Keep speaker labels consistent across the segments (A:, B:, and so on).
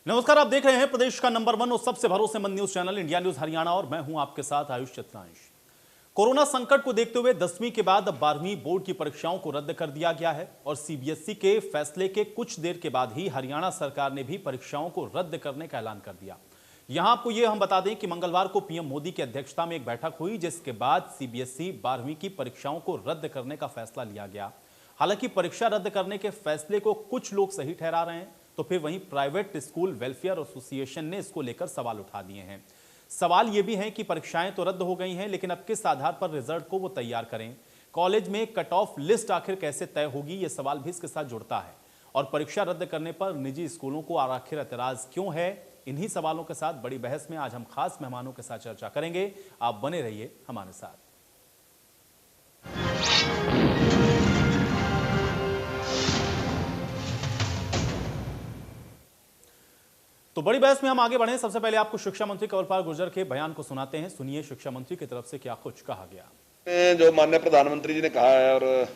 A: नमस्कार, आप देख रहे हैं प्रदेश का नंबर 1 और सबसे भरोसेमंद news channel India news Haryana और मैं हूं आपके साथ आयुष चित्रांश। कोरोना संकट को देखते हुए 10वीं के बाद अब 12वीं बोर्ड की परीक्षाओं को रद्द कर दिया गया है और सीबीएसई के फैसले के कुछ देर के बाद ही हरियाणा सरकार ने भी परीक्षाओं को रद्द करने का ऐलान कर दिया। यहां आपको यह हम बता दें कि मंगलवार को पीएम मोदी की अध्यक्षता में एक बैठक हुई, जिसके बाद सीबीएसई 12वीं की परीक्षाओं को रद्द करने का फैसला लिया गया। हालांकि परीक्षा रद्द करने के फैसले को कुछ लोग सही ठहरा रहे हैं, तो फिर वहीं प्राइवेट स्कूल वेलफेयर एसोसिएशन ने इसको लेकर सवाल उठा दिए हैं। सवाल यह भी है कि परीक्षाएं तो रद्द हो गई हैं, लेकिन अब किस आधार पर रिजल्ट को वो तैयार करें। कॉलेज में कट ऑफ लिस्ट आखिर कैसे तय होगी, यह सवाल भी इसके साथ जुड़ता है। और परीक्षा रद्द करने पर निजी स्कूलों को आखिर एतराज क्यों है, इन्हीं सवालों के साथ बड़ी बहस में आज हम खास मेहमानों के साथ चर्चा करेंगे। आप बने रहिए हमारे साथ। तो बड़ी बहस में हम आगे बढ़े। सबसे पहले आपको शिक्षा मंत्री कंवरपाल गुर्जर के बयान को सुनाते हैं। सुनिए शिक्षा मंत्री की तरफ से क्या कुछ कहा गया।
B: जो माननीय प्रधानमंत्री जी ने कहा है, और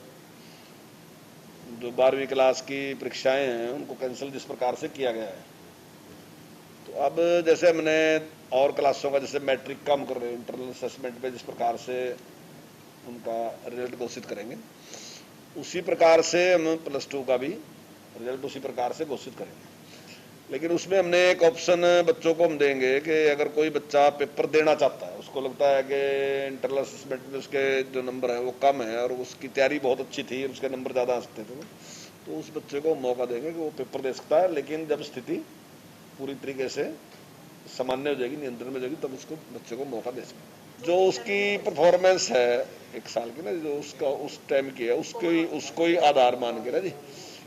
B: जो 12वीं क्लास की परीक्षाएं हैं उनको कैंसिल जिस प्रकार से किया गया है, तो अब जैसे हमने और क्लासों का जैसे मैट्रिक का हम कर रहे हैं, इंटरनल असेसमेंट पे जिस प्रकार से उनका रिजल्ट घोषित करेंगे, उसी प्रकार से हम +2 का भी रिजल्ट उसी प्रकार से घोषित करेंगे। लेकिन उसमें हमने एक ऑप्शन बच्चों को हम देंगे कि अगर कोई बच्चा पेपर देना चाहता है, उसको लगता है कि इंटरनल असेसमेंट में उसके जो नंबर है वो कम है और उसकी तैयारी बहुत अच्छी थी, उसके नंबर ज़्यादा आ सकते थे, तो उस बच्चे को मौका देंगे कि वो पेपर दे सकता है। लेकिन जब स्थिति पूरी तरीके से सामान्य हो जाएगी, नियंत्रण में हो जाएगी, तब उसको बच्चे को मौका दे सकते। जो उसकी परफॉर्मेंस है 1 साल की ना, जो उसका उस टाइम की है, उसको ही आधार मान के ना जी,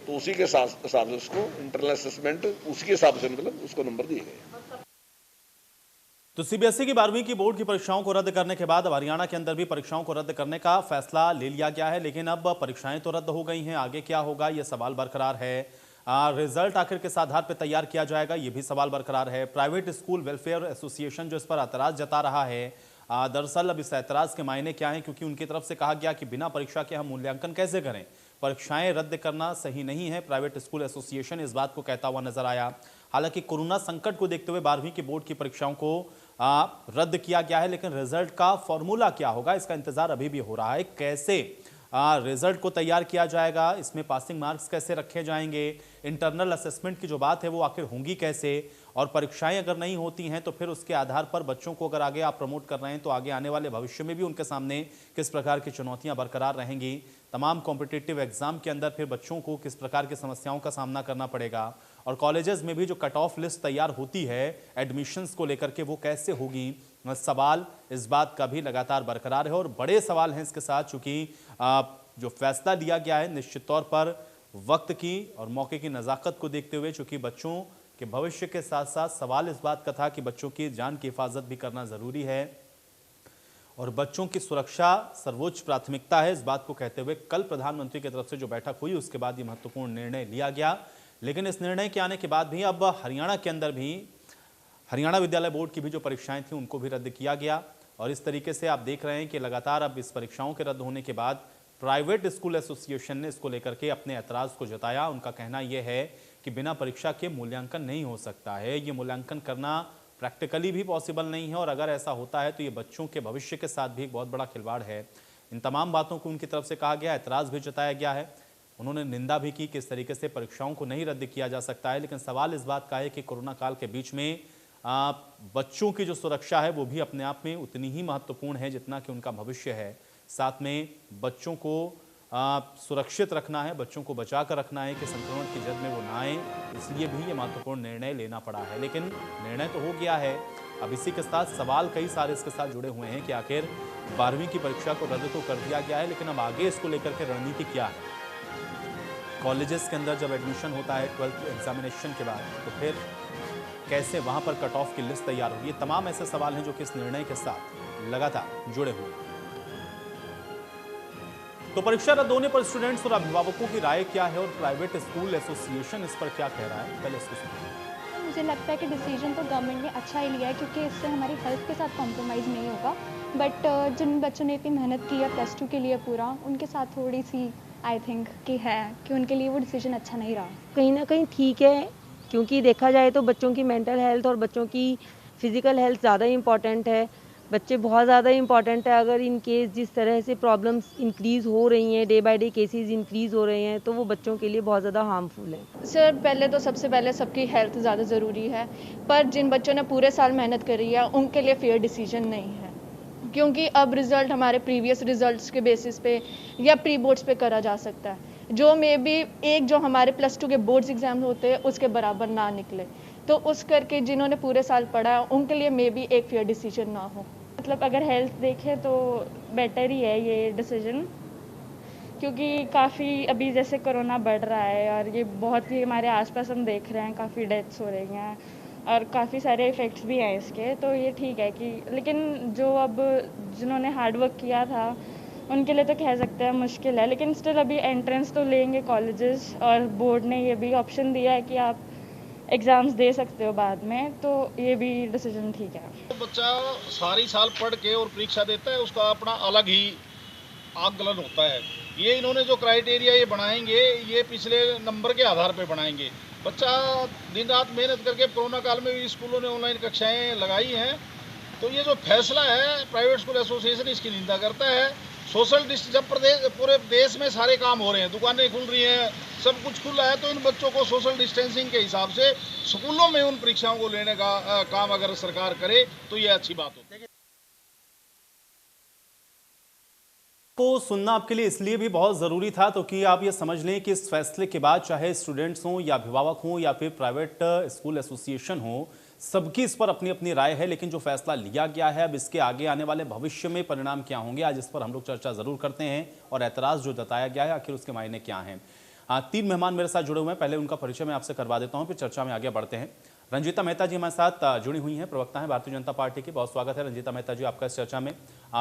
B: तो उसी के हिसाब से उसको इंटरनल असेसमेंट उसी के हिसाब से मतलब उसको नंबर दिए गए।
A: तो सीबीएसई की 12वीं की बोर्ड की परीक्षाओं को रद्द करने के बाद अब हरियाणा के अंदर भी परीक्षाओं को रद्द करने का फैसला ले लिया गया है। लेकिन अब परीक्षाएं तो रद्द हो गई हैं, आगे क्या होगा यह सवाल बरकरार है। रिजल्ट आखिर किस आधार पर तैयार किया जाएगा, यह भी सवाल बरकरार है। प्राइवेट स्कूल वेलफेयर एसोसिएशन जो इस पर एतराज जता रहा है, दरअसल अब इस एतराज के मायने क्या हैं, क्योंकि उनकी तरफ से कहा गया कि बिना परीक्षा के हम मूल्यांकन कैसे करें, परीक्षाएं रद्द करना सही नहीं है। प्राइवेट स्कूल एसोसिएशन इस बात को कहता हुआ नजर आया। हालांकि कोरोना संकट को देखते हुए 12वीं की बोर्ड की परीक्षाओं को रद्द किया गया है, लेकिन रिजल्ट का फॉर्मूला क्या होगा इसका इंतजार अभी भी हो रहा है। कैसे रिजल्ट को तैयार किया जाएगा, इसमें पासिंग मार्क्स कैसे रखे जाएंगे, इंटरनल असेसमेंट की जो बात है वो आखिर होंगी कैसे, और परीक्षाएं अगर नहीं होती हैं तो फिर उसके आधार पर बच्चों को अगर आगे आप प्रमोट कर रहे हैं तो आगे आने वाले भविष्य में भी उनके सामने किस प्रकार की चुनौतियां बरकरार रहेंगी। तमाम कॉम्पिटिटिव एग्जाम के अंदर फिर बच्चों को किस प्रकार की समस्याओं का सामना करना पड़ेगा, और कॉलेजेस में भी जो कट ऑफ लिस्ट तैयार होती है एडमिशन्स को लेकर के वो कैसे होगी, सवाल इस बात का भी लगातार बरकरार है। और बड़े सवाल हैं इसके साथ, चूंकि जो फैसला लिया गया है निश्चित तौर पर वक्त की और मौके की नज़ाकत को देखते हुए, चूंकि बच्चों के भविष्य के साथ साथ सवाल इस बात का था कि बच्चों की जान की हिफाजत भी करना ज़रूरी है और बच्चों की सुरक्षा सर्वोच्च प्राथमिकता है। इस बात को कहते हुए कल प्रधानमंत्री की तरफ से जो बैठक हुई उसके बाद ये महत्वपूर्ण निर्णय लिया गया। लेकिन इस निर्णय के आने के बाद भी अब हरियाणा के अंदर भी हरियाणा विद्यालय बोर्ड की भी जो परीक्षाएं थी उनको भी रद्द किया गया। और इस तरीके से आप देख रहे हैं कि लगातार अब इस परीक्षाओं के रद्द होने के बाद प्राइवेट स्कूल एसोसिएशन ने इसको लेकर के अपने ऐतराज़ को जताया। उनका कहना यह है कि बिना परीक्षा के मूल्यांकन नहीं हो सकता है, ये मूल्यांकन करना प्रैक्टिकली भी पॉसिबल नहीं है, और अगर ऐसा होता है तो ये बच्चों के भविष्य के साथ भी एक बहुत बड़ा खिलवाड़ है। इन तमाम बातों को उनकी तरफ से कहा गया, ऐतराज़ भी जताया गया है। उन्होंने निंदा भी की कि इस तरीके से परीक्षाओं को नहीं रद्द किया जा सकता है। लेकिन सवाल इस बात का है कि कोरोना काल के बीच में बच्चों की जो सुरक्षा है वो भी अपने आप में उतनी ही महत्वपूर्ण है जितना कि उनका भविष्य है। साथ में बच्चों को सुरक्षित रखना है, बच्चों को बचा कर रखना है कि संक्रमण की जद में वो ना आए, इसलिए भी ये महत्वपूर्ण निर्णय लेना पड़ा है। लेकिन निर्णय तो हो गया है। अब इसी के साथ सवाल कई सारे इसके साथ जुड़े हुए हैं कि आखिर 12वीं की परीक्षा को रद्द तो कर दिया गया है, लेकिन अब आगे इसको लेकर के रणनीति क्या है। कॉलेजेस के अंदर जब एडमिशन होता है 12th एग्जामिनेशन के बाद, तो फिर कैसे वहाँ पर कट ऑफ की लिस्ट तैयार होगी। ये तमाम ऐसे सवाल हैं जो कि इस निर्णय के साथ लगातार जुड़े हुए हैं। तो परीक्षा रद्द होने पर स्टूडेंट्स और अभिभावकों की राय क्या है और प्राइवेट स्कूल एसोसिएशन इस पर क्या कह रहा है, पहले इसको सुनिए।
C: मुझे लगता है कि डिसीजन तो गवर्नमेंट ने अच्छा ही लिया है, क्योंकि इससे हमारी हेल्थ के साथ कॉम्प्रोमाइज़ नहीं होगा। बट जिन बच्चों ने इतनी मेहनत की है +2 के लिए पूरा, उनके साथ थोड़ी सी आई थिंक कि है कि उनके लिए वो डिसीजन अच्छा नहीं रहा।
D: कहीं ना कहीं ठीक है क्योंकि देखा जाए तो बच्चों की मेंटल हेल्थ और बच्चों की फिज़िकल हेल्थ ज़्यादा इम्पॉर्टेंट है। बच्चे बहुत ज़्यादा इम्पॉर्टेंट है। अगर इन केस जिस तरह से प्रॉब्लम्स इंक्रीज़ हो रही हैं, day by day cases increase हो रहे हैं, तो वो बच्चों के लिए बहुत ज़्यादा हार्मफुल है।
C: सर पहले तो सबसे पहले सबकी हेल्थ ज़्यादा ज़रूरी है, पर जिन बच्चों ने पूरे साल मेहनत करी है उनके लिए फेयर डिसीजन नहीं है, क्योंकि अब रिज़ल्ट हमारे प्रीवियस रिज़ल्ट्स के बेसिस पे या प्री बोर्ड्स पे करा जा सकता है, जो मे बी एक जो हमारे +2 के बोर्ड्स एग्ज़ाम होते हैं उसके बराबर ना निकले, तो उस करके जिन्होंने पूरे साल पढ़ा है उनके लिए मे बी एक फेयर डिसीजन ना हो। मतलब अगर हेल्थ देखें तो बेटर ही है ये डिसीजन, क्योंकि काफ़ी अभी जैसे कोरोना बढ़ रहा है और ये बहुत ही हमारे आसपास हम देख रहे हैं, काफ़ी डेथ्स हो रही हैं और काफ़ी सारे इफ़ेक्ट्स भी हैं इसके, तो ये ठीक है कि लेकिन जो अब जिन्होंने हार्ड वर्क किया था उनके लिए तो कह सकते हैं मुश्किल है, लेकिन स्टिल अभी एंट्रेंस तो लेंगे कॉलेजेस और बोर्ड ने ये भी ऑप्शन दिया है कि आप एग्ज़ाम्स दे सकते हो बाद में, तो ये भी डिसीजन ठीक है।
E: तो बच्चा सारी साल पढ़ के और परीक्षा देता है, उसका अपना अलग ही आकलन होता है। ये इन्होंने जो क्राइटेरिया ये बनाएंगे, ये पिछले नंबर के आधार पे बनाएंगे। बच्चा दिन रात मेहनत करके, कोरोना काल में भी स्कूलों ने ऑनलाइन कक्षाएं लगाई हैं, तो ये जो फैसला है प्राइवेट स्कूल एसोसिएशन इसकी निंदा करता है। सोशल डिस्टेंस जब पूरे देश में सारे काम हो रहे हैं, दुकानें खुल रही हैं, सब कुछ खुला है, तो इन बच्चों को सोशल डिस्टेंसिंग के हिसाब से स्कूलों में उन परीक्षाओं को लेने का काम अगर सरकार करे तो ये अच्छी बात होती है।
A: को सुनना आपके लिए इसलिए भी बहुत ज़रूरी था तो कि आप ये समझ लें कि इस फैसले के बाद चाहे स्टूडेंट्स हों या अभिभावक हों या फिर प्राइवेट स्कूल एसोसिएशन हो, सबकी इस पर अपनी अपनी राय है। लेकिन जो फैसला लिया गया है, अब इसके आगे आने वाले भविष्य में परिणाम क्या होंगे, आज इस पर हम लोग चर्चा ज़रूर करते हैं। और ऐतराज़ जो जताया गया है, आखिर उसके मायने क्या हैं। तीन मेहमान मेरे साथ जुड़े हुए हैं, पहले उनका परिचय मैं आपसे करवा देता हूँ, फिर चर्चा में आगे बढ़ते हैं। रंजीता मेहता जी हमारे साथ जुड़ी हुई हैं, प्रवक्ता हैं भारतीय जनता पार्टी की। बहुत स्वागत है रंजीता मेहता जी आपका इस चर्चा में।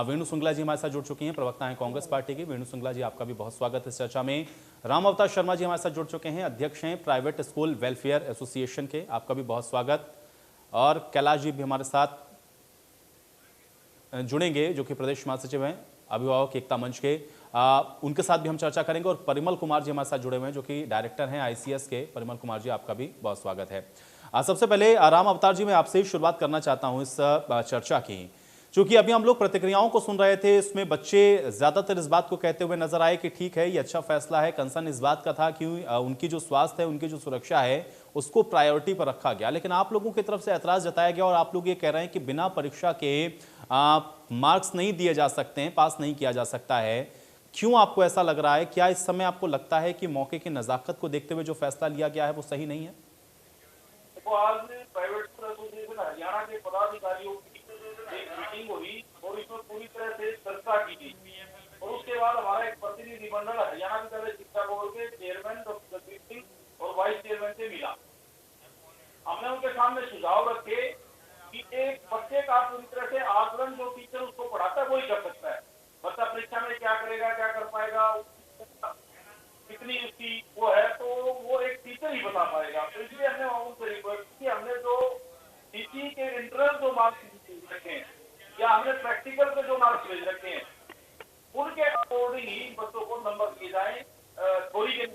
A: वेणु शुंगला जी हमारे साथ जुड़ चुकी हैं, प्रवक्ता हैं कांग्रेस पार्टी की। वेणु शुंगला जी आपका भी बहुत स्वागत है इस चर्चा में। राम अवतार शर्मा जी हमारे साथ जुड़ चुके हैं, अध्यक्ष हैं प्राइवेट स्कूल वेलफेयर एसोसिएशन के, आपका भी बहुत स्वागत। और कैलाश जी भी हमारे साथ जुड़ेंगे, जो कि प्रदेश महासचिव हैं अभिभावक एकता मंच के, उनके साथ भी हम चर्चा करेंगे। और परिमल कुमार जी हमारे साथ जुड़े हुए हैं, जो कि डायरेक्टर हैं ICS के। परिमल कुमार जी आपका भी बहुत स्वागत है। सबसे पहले राम अवतार जी मैं आपसे शुरुआत करना चाहता हूं इस चर्चा की, क्योंकि अभी हम लोग प्रतिक्रियाओं को सुन रहे थे, इसमें बच्चे ज्यादातर इस बात को कहते हुए नजर आए कि ठीक है ये अच्छा फैसला है। कंसर्न इस बात का था कि उनकी जो स्वास्थ्य है, उनकी जो सुरक्षा है, उसको प्रायोरिटी पर रखा गया। लेकिन आप लोगों की तरफ से ऐतराज जताया गया और आप लोग ये कह रहे हैं कि बिना परीक्षा के मार्क्स नहीं दिए जा सकते हैं, पास नहीं किया जा सकता है। क्यों आपको ऐसा लग रहा है? क्या इस समय आपको लगता है कि मौके की नजाकत को देखते हुए जो फैसला लिया गया है वो सही नहीं है?
F: तो आज प्राइवेट स्कूल एसोसिएशन हरियाणा के पदाधिकारियों की एक मीटिंग हुई और इसमें पूरी तरह से चर्चा की गई और उसके बाद हमारा एक प्रतिनिधि मंडल हरियाणा विद्यालय शिक्षा बोर्ड के चेयरमैन डॉक्टर जगदीप सिंह और वाइस चेयरमैन से मिला। हमने उनके सामने सुझाव रखे कि एक बच्चे का पूरी तरह से आकलन जो टीचर उसको पढ़ाता है वही कर सकता है। बच्चा परीक्षा में क्या करेगा, क्या कर पाएगा, कितनी उसकी वो है, तो वो एक टीचर ही बता पाएगा। तो इसलिए हमने उनसे रिक्वेस्ट की, हमने जो टीचिंग के इंटरेंस जो मार्क्स रखे हैं या हमने प्रैक्टिकल के जो मार्क्स भेज रखे हैं, उनके अकॉर्डिंग ही बच्चों को नंबर दिए जाए थोड़ी के,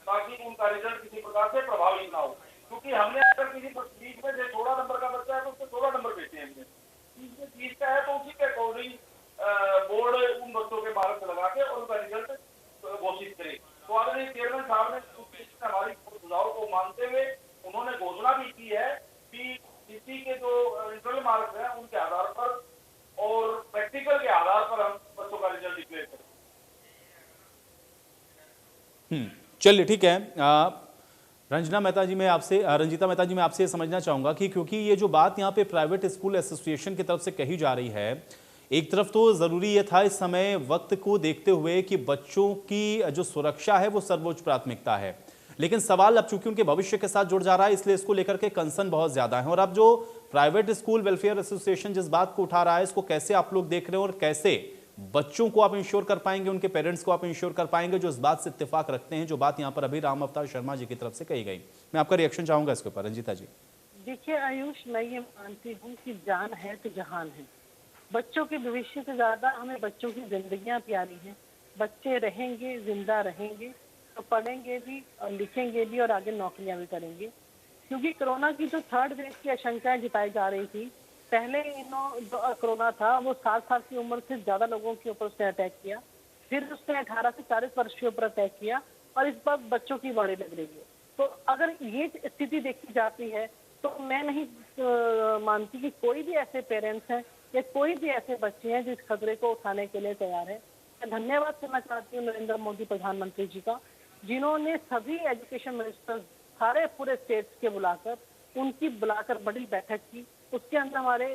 F: ताकि उनका रिजल्ट किसी प्रकार से प्रभावित ना हो। क्योंकि हमने अगर किसी बीच में 16 नंबर का बच्चा है तो उसको 16 नंबर भेजे हैं, हमने 30 का है तो उसी के अकॉर्डिंग बोर्ड उन बच्चों के मार्क्स लगा के और उनका रिजल्ट घोषित करे। तो आदरणीय चेयरमैन साहब ने हमारी सुझाव को मानते हुए उन्होंने घोषणा भी की है कि किसी के जो इंटरनल मार्क्स हैं उनके आधार पर और प्रैक्टिकल के आधार पर हम बच्चों का रिजल्ट डिक्लेयर करें।
A: चलिए ठीक है। रंजीता मेहता जी मैं आपसे समझना चाहूंगा कि क्योंकि ये जो बात यहाँ पे प्राइवेट स्कूल एसोसिएशन की तरफ से कही जा रही है, एक तरफ तो जरूरी ये था इस समय वक्त को देखते हुए कि बच्चों की जो सुरक्षा है वो सर्वोच्च प्राथमिकता है, लेकिन सवाल अब चूंकि उनके भविष्य के साथ जुड़ जा रहा है, इसलिए इसको लेकर के कंसर्न बहुत ज्यादा है। और अब जो प्राइवेट स्कूल वेलफेयर एसोसिएशन जिस बात को उठा रहा है, इसको कैसे आप लोग देख रहे हैं और कैसे बच्चों को आप इंश्योर कर पाएंगे, उनके पेरेंट्स को आप इंश्योर कर पाएंगे जो इस बात से इत्तेफाक रखते हैं, जो बात यहाँ पर अभी राम अवतार शर्मा जी की तरफ से कही गई। मैं आपका रिएक्शन चाहूंगा इसके ऊपर। रंजीता जी।
G: देखिए आयुष, मैं ये मानती हूँ कि जान है तो जहान है। बच्चों के भविष्य से ज्यादा हमें बच्चों की जिंदगियां प्यारी हैं। बच्चे रहेंगे, जिंदा रहेंगे तो पढ़ेंगे भी और लिखेंगे भी और आगे नौकरियां भी करेंगे। क्योंकि कोरोना की जो थर्ड वेव की आशंकाएं जताई जा रही थी, पहले जो कोरोना था वो 60 साल की उम्र से ज्यादा लोगों के ऊपर उसने अटैक किया, फिर उसने 18 से 40 वर्ष के ऊपर अटैक किया और इस बार बच्चों की बारी लग रही है। तो अगर ये स्थिति देखी जाती है तो मैं नहीं मानती कि कोई भी ऐसे पेरेंट्स हैं या कोई भी ऐसे बच्चे हैं जिस खतरे को उठाने के लिए तैयार है। मैं धन्यवाद करना चाहती हूँ नरेंद्र मोदी प्रधानमंत्री जी का, जिन्होंने सभी एजुकेशन मिनिस्टर सारे पूरे स्टेट्स के बुलाकर बड़ी बैठक की। उसके अंदर हमारे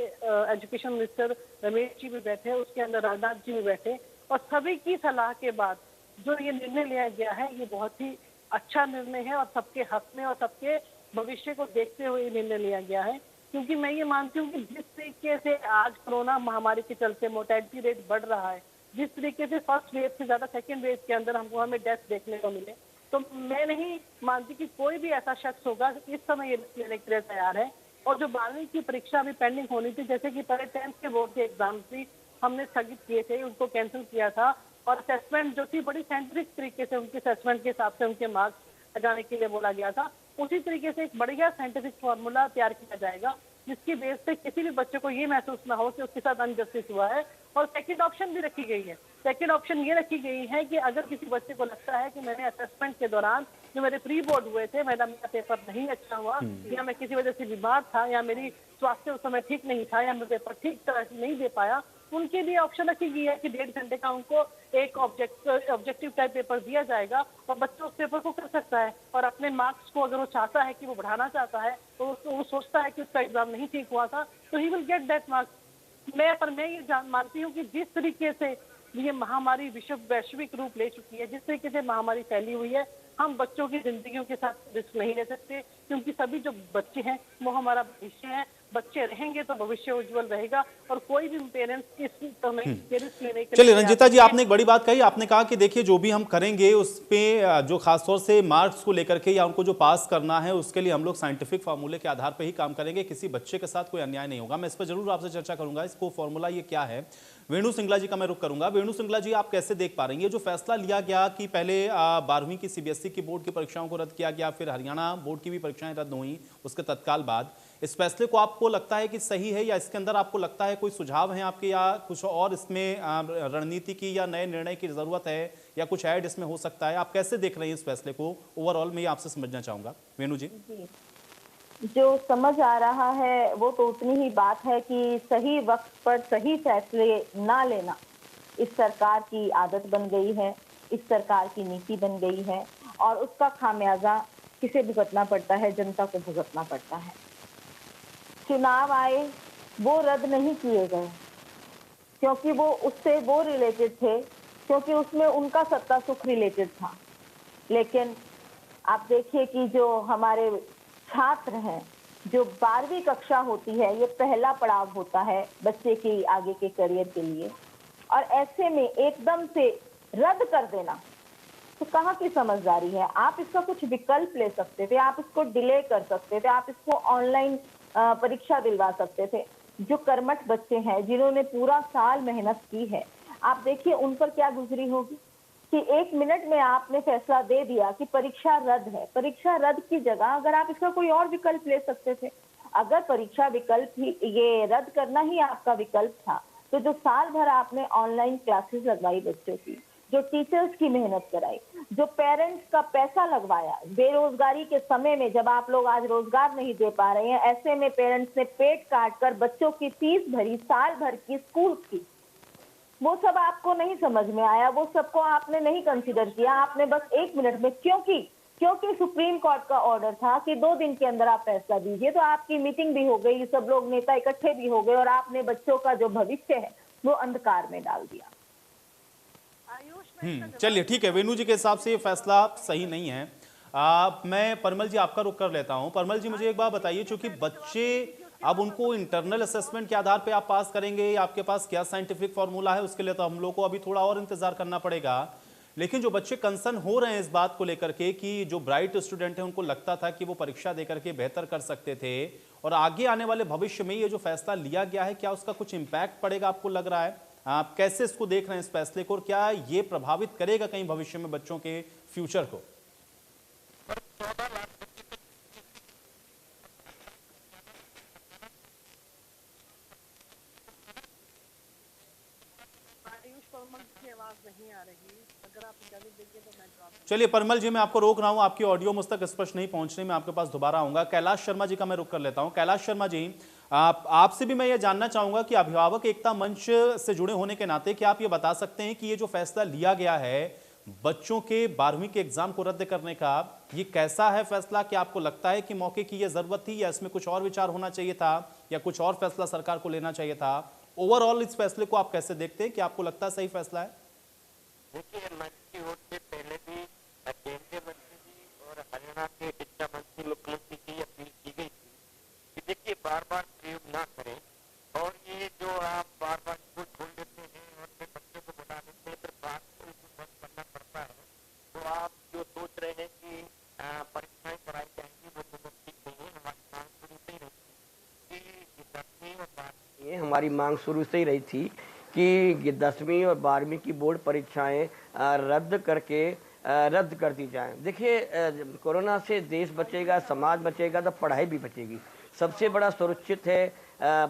G: एजुकेशन मिनिस्टर रमेश जी भी बैठे, उसके अंदर राजनाथ जी भी बैठे और सभी की सलाह के बाद जो ये निर्णय लिया गया है ये बहुत ही अच्छा निर्णय है और सबके हक में और सबके भविष्य को देखते हुए ये निर्णय लिया गया है। क्योंकि मैं ये मानती हूँ कि जिस तरीके से आज कोरोना महामारी के चलते मोर्टेलिटी रेट बढ़ रहा है, जिस तरीके से फर्स्ट वेव से ज्यादा सेकेंड वेव के अंदर हमें डेथ देखने को मिले, तो मैं नहीं मानती कि कोई भी ऐसा शख्स होगा इस समय ये लेने के लिए तैयार है। और जो 12वीं की परीक्षा भी पेंडिंग होनी थी, जैसे कि पहले 10th के बोर्ड के एग्जाम भी हमने स्थगित किए थे, उनको कैंसिल किया था और असेसमेंट जो थी बड़ी साइंटिफिक तरीके से उनके असेसमेंट के हिसाब से उनके मार्क्स लगाने के लिए बोला गया था। उसी तरीके से एक बढ़िया साइंटिफिक फॉर्मूला तैयार किया जाएगा जिसकी बेस पे किसी भी बच्चे को ये महसूस ना हो कि उसके साथ अनजस्टिस हुआ है। और सेकंड ऑप्शन भी रखी गई है। सेकंड ऑप्शन ये रखी गई है कि अगर किसी बच्चे को लगता है कि मैंने असेसमेंट के दौरान जो मेरे प्री बोर्ड हुए थे, मेरा पेपर नहीं अच्छा हुआ या मैं किसी वजह से बीमार था या मेरी स्वास्थ्य उस समय ठीक नहीं था या मैं पेपर ठीक तरह से नहीं दे पाया, उनके लिए ऑप्शन रखी गई है कि 1.5 घंटे का उनको एक ऑब्जेक्टिव टाइप पेपर दिया जाएगा और बच्चा उस पेपर को कर सकता है और अपने मार्क्स को अगर वो चाहता है कि वो बढ़ाना चाहता है तो वो सोचता है कि उसका एग्जाम नहीं ठीक हुआ था तो he will get that marks. मैं ये मानती हूँ कि जिस तरीके से ये महामारी वैश्विक रूप ले चुकी है, जिस तरीके से महामारी फैली हुई है, हम बच्चों की जिंदगियों के साथ रिस्क नहीं ले सकते क्योंकि सभी जो बच्चे हैं वो हमारा भविष्य है। बच्चे रहेंगे तो भविष्य उज्जवल रहेगा और कोई भी पेरेंट्स इस समय रिस्क लेने के लिए।
A: चलिए रंजीता जी, आपने एक बड़ी बात कही। आपने कहा कि देखिए जो भी हम करेंगे उसमें जो खासतौर से मार्क्स को लेकर के या उनको जो पास करना है उसके लिए हम लोग साइंटिफिक फार्मूले के आधार पर ही काम करेंगे, किसी बच्चे के साथ कोई अन्याय नहीं होगा। मैं इस पर जरूर आपसे चर्चा करूंगा, इसको फॉर्मूला ये क्या है। वेणु सिंगला जी का मैं रुख करूंगा। वेणु सिंगला जी, आप कैसे देख पा रही हैं जो फैसला लिया गया कि पहले 12वीं की सीबीएसई की बोर्ड की परीक्षाओं को रद्द किया गया, फिर हरियाणा बोर्ड की भी परीक्षाएं रद्द हुई उसके तत्काल बाद, इस फैसले को आपको लगता है कि सही है या इसके अंदर आपको लगता है कोई सुझाव है आपके या कुछ और इसमें रणनीति की या नए निर्णय की जरूरत है या कुछ ऐड इसमें हो सकता है? आप कैसे देख रहे हैं इस फैसले को ओवरऑल? मैं आपसे समझना चाहूंगा वेणु जी।
H: जो समझ आ रहा है वो तो उतनी ही बात है कि सही वक्त पर सही फैसले ना लेना इस सरकार की आदत बन गई है, इस सरकार की नीति बन गई है और उसका खामियाजा किसे भुगतना पड़ता है? जनता को भुगतना पड़ता है। चुनाव आए वो रद्द नहीं किए गए क्योंकि वो उससे वो रिलेटेड थे, क्योंकि उसमें उनका सत्ता सुख रिलेटेड था। लेकिन आप देखिए कि जो हमारे छात्र हैं, जो 12वीं कक्षा होती है, ये पहला पड़ाव होता है बच्चे की आगे के करियर के लिए, और ऐसे में एकदम से रद्द कर देना तो कहाँ की समझदारी है? आप इसका कुछ विकल्प ले सकते थे, आप इसको डिले कर सकते थे, आप इसको ऑनलाइन परीक्षा दिलवा सकते थे। जो कर्मठ बच्चे हैं जिन्होंने पूरा साल मेहनत की है, आप देखिए उन पर क्या गुजरी होगी कि 1 मिनट में आपने फैसला दे दिया कि परीक्षा रद्द है। परीक्षा रद्द की जगह अगर आप इसका कोई और विकल्प ले सकते थे, अगर परीक्षा विकल्प ही ये रद्द करना ही आपका विकल्प था, तो जो साल भर आपने ऑनलाइन क्लासेस लगवाई बच्चों की, जो टीचर्स की मेहनत कराई, जो पेरेंट्स का पैसा लगवाया, बेरोजगारी के समय में जब आप लोग आज रोजगार नहीं दे पा रहे हैं, ऐसे में पेरेंट्स ने पेट काट कर बच्चों की फीस भरी, साल भर की स्कूल की, वो सब आपको नहीं समझ में आया, वो सबको आपने नहीं कंसीडर किया। आपने बस 1 मिनट में, क्योंकि सुप्रीम कोर्ट का ऑर्डर था कि 2 दिन के अंदर आप फैसला दीजिए, तो आपकी मीटिंग भी हो गई, सब लोग नेता इकट्ठे भी हो गए और आपने बच्चों का जो भविष्य है वो अंधकार में डाल दिया।
A: चलिए ठीक है, वेणु जी के हिसाब से ये फैसला सही नहीं है। मैं परमल जी आपका रुख कर लेता हूं। परमल जी, मुझे एक बात बताइए, चूंकि बच्चे अब उनको इंटरनल असेसमेंट के आधार पे आप पास करेंगे, आपके पास क्या साइंटिफिक फॉर्मूला है उसके लिए तो हम लोग को अभी थोड़ा और इंतजार करना पड़ेगा। लेकिन जो बच्चे कंसर्न हो रहे हैं इस बात को लेकर के कि जो ब्राइट स्टूडेंट हैं उनको लगता था कि वो परीक्षा देकर के बेहतर कर सकते थे और आगे आने वाले भविष्य में ये जो फैसला लिया गया है, क्या उसका कुछ इम्पैक्ट पड़ेगा आपको लग रहा है? आप कैसे इसको देख रहे हैं इस फैसले को और क्या ये प्रभावित करेगा कहीं भविष्य में बच्चों के फ्यूचर को?
G: रही है। अगर आप इजाजत देंगे तो मैं जवाब
A: चलिए परिमल जी, मैं आपको रोक रहा हूं, आपकी ऑडियो मुझ तक स्पष्ट नहीं पहुंचने में, आपके पास दोबारा आऊंगा। कैलाश शर्मा जी का मैं रुक कर लेता हूं। कैलाश शर्मा जी, आपसे भी मैं ये जानना चाहूंगा कि अभिभावक एकता मंच से जुड़े होने के नाते क्या आप ये बता सकते हैं कि ये जो फैसला लिया गया है बच्चों के 12वीं के एग्जाम को रद्द करने का, ये कैसा है फैसला? क्या आपको लगता है कि मौके की ये जरूरत थी या इसमें कुछ और विचार होना चाहिए था या कुछ और फैसला सरकार को लेना चाहिए था? ओवरऑल इस फैसले को आप कैसे देखते हैं? क्या आपको लगता है सही फैसला है?
I: देखिए, मंच की ओर से पहले भी केंद्रीय मंत्री जी और हरियाणा के शिक्षा मंत्री मुख्यमंत्री की अपील की गई थी कि देखिए बार बार प्रयोग ना करें, और ये जो आप बार बार स्कूल खोल देते हैं और फिर बच्चों को बुला देते हैं, फिर बात को बंद करना पड़ता है। तो आप जो सोच रहे हैं कि परीक्षाएं कराई जाएंगी, वो तो ठीक नहीं है। हमारी मांग शुरू से ही रही थी कि 10वीं और 12वीं, हमारी मांग शुरू से ही रही थी कि 10वीं और 12वीं की बोर्ड परीक्षाएं रद्द कर दी जाएं। देखिए, कोरोना से देश बचेगा, समाज बचेगा तो पढ़ाई भी बचेगी। सबसे बड़ा सुरक्षित है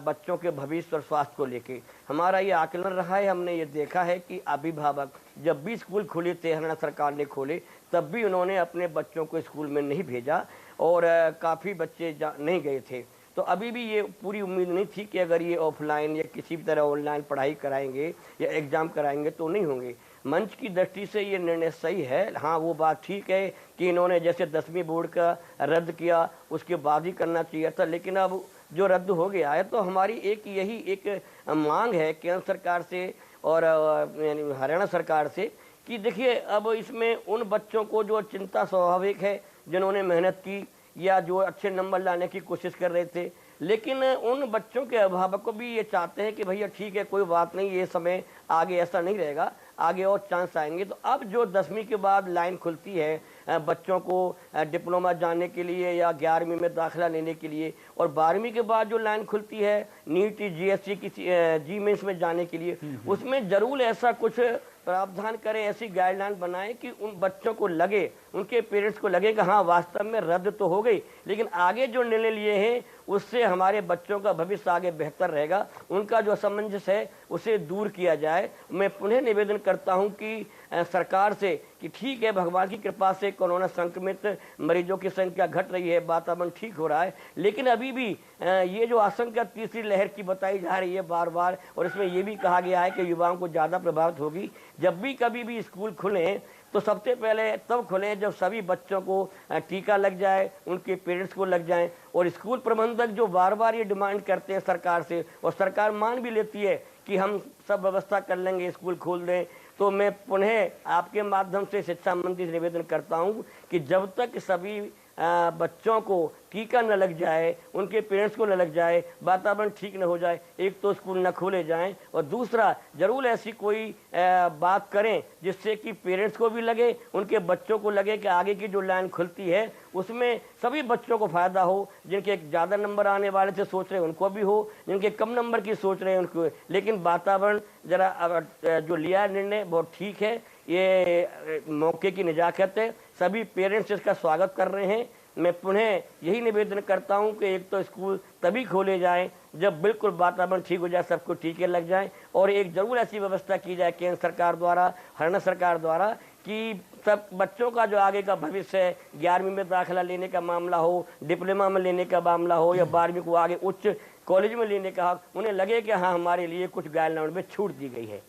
I: बच्चों के भविष्य और स्वास्थ्य को लेके। हमारा ये आकलन रहा है, हमने ये देखा है कि अभिभावक जब भी स्कूल खुले थे, हरियाणा सरकार ने खोले, तब भी उन्होंने अपने बच्चों को स्कूल में नहीं भेजा और काफ़ी बच्चे नहीं गए थे। तो अभी भी ये पूरी उम्मीद नहीं थी कि अगर ये ऑफलाइन या किसी भी तरह ऑनलाइन पढ़ाई कराएंगे या एग्ज़ाम कराएंगे तो नहीं होंगे। मंच की दृष्टि से ये निर्णय सही है। हाँ, वो बात ठीक है कि इन्होंने जैसे 10वीं बोर्ड का रद्द किया, उसके बाद ही करना चाहिए था, लेकिन अब जो रद्द हो गया है तो हमारी यही एक मांग है केंद्र सरकार से और हरियाणा सरकार से कि देखिए, अब इसमें उन बच्चों को जो चिंता स्वाभाविक है, जिन्होंने मेहनत की या जो अच्छे नंबर लाने की कोशिश कर रहे थे, लेकिन उन बच्चों के अभिभावक को भी ये चाहते हैं कि भैया ठीक है, कोई बात नहीं, ये समय आगे ऐसा नहीं रहेगा, आगे और चांस आएंगे। तो अब जो 10वीं के बाद लाइन खुलती है बच्चों को डिप्लोमा जाने के लिए या 11वीं में दाखिला लेने के लिए, और 12वीं के बाद जो लाइन खुलती है नीट, जीएससी की जी मेंस में जाने के लिए, उसमें जरूर ऐसा कुछ प्रावधान करें, ऐसी गाइडलाइन बनाएं कि उन बच्चों को लगे, उनके पेरेंट्स को लगे कि हाँ वास्तव में रद्द तो हो गई, लेकिन आगे जो निर्णय लिए हैं उससे हमारे बच्चों का भविष्य आगे बेहतर रहेगा। उनका जो असमंजस है उसे दूर किया जाए। मैं पुनः निवेदन करता हूं कि सरकार से कि ठीक है, भगवान की कृपा से कोरोना संक्रमित मरीजों की संख्या घट रही है, वातावरण ठीक हो रहा है, लेकिन अभी भी ये जो आशंका तीसरी लहर की बताई जा रही है बार बार, और इसमें ये भी कहा गया है कि युवाओं को ज़्यादा प्रभावित होगी। जब भी कभी भी स्कूल खुलें तो सबसे पहले तब खुलें जब सभी बच्चों को टीका लग जाए, उनके पेरेंट्स को लग जाए। और स्कूल प्रबंधक जो बार बार ये डिमांड करते हैं सरकार से, और सरकार मान भी लेती है कि हम सब व्यवस्था कर लेंगे, स्कूल खोल दें, तो मैं पुनः आपके माध्यम से शिक्षा मंत्री से निवेदन करता हूं कि जब तक सभी बच्चों को टीका न लग जाए, उनके पेरेंट्स को न लग जाए, वातावरण ठीक न हो जाए, एक तो स्कूल न खोले जाएं, और दूसरा जरूर ऐसी कोई बात करें जिससे कि पेरेंट्स को भी लगे, उनके बच्चों को लगे कि आगे की जो लाइन खुलती है उसमें सभी बच्चों को फायदा हो। जिनके ज़्यादा नंबर आने वाले थे सोच रहे उनको भी हो, जिनके कम नंबर की सोच रहे हैं उनको, लेकिन वातावरण जरा जो लिया निर्णय बहुत ठीक है। ये मौके की नजाकत है, सभी पेरेंट्स इसका स्वागत कर रहे हैं। मैं पुनः यही निवेदन करता हूं कि एक तो स्कूल तभी खोले जाएं जब बिल्कुल वातावरण ठीक हो जाए, सबको टीके लग जाएं, और एक जरूर ऐसी व्यवस्था की जाए केंद्र सरकार द्वारा, हरियाणा सरकार द्वारा, कि सब बच्चों का जो आगे का भविष्य है, 11वीं में दाखिला लेने का मामला हो, डिप्लोमा में लेने का मामला हो, या 12वीं को आगे उच्च कॉलेज में लेने का, उन्हें लगे कि हाँ हमारे लिए कुछ गाइडलाइन में छूट दी गई है।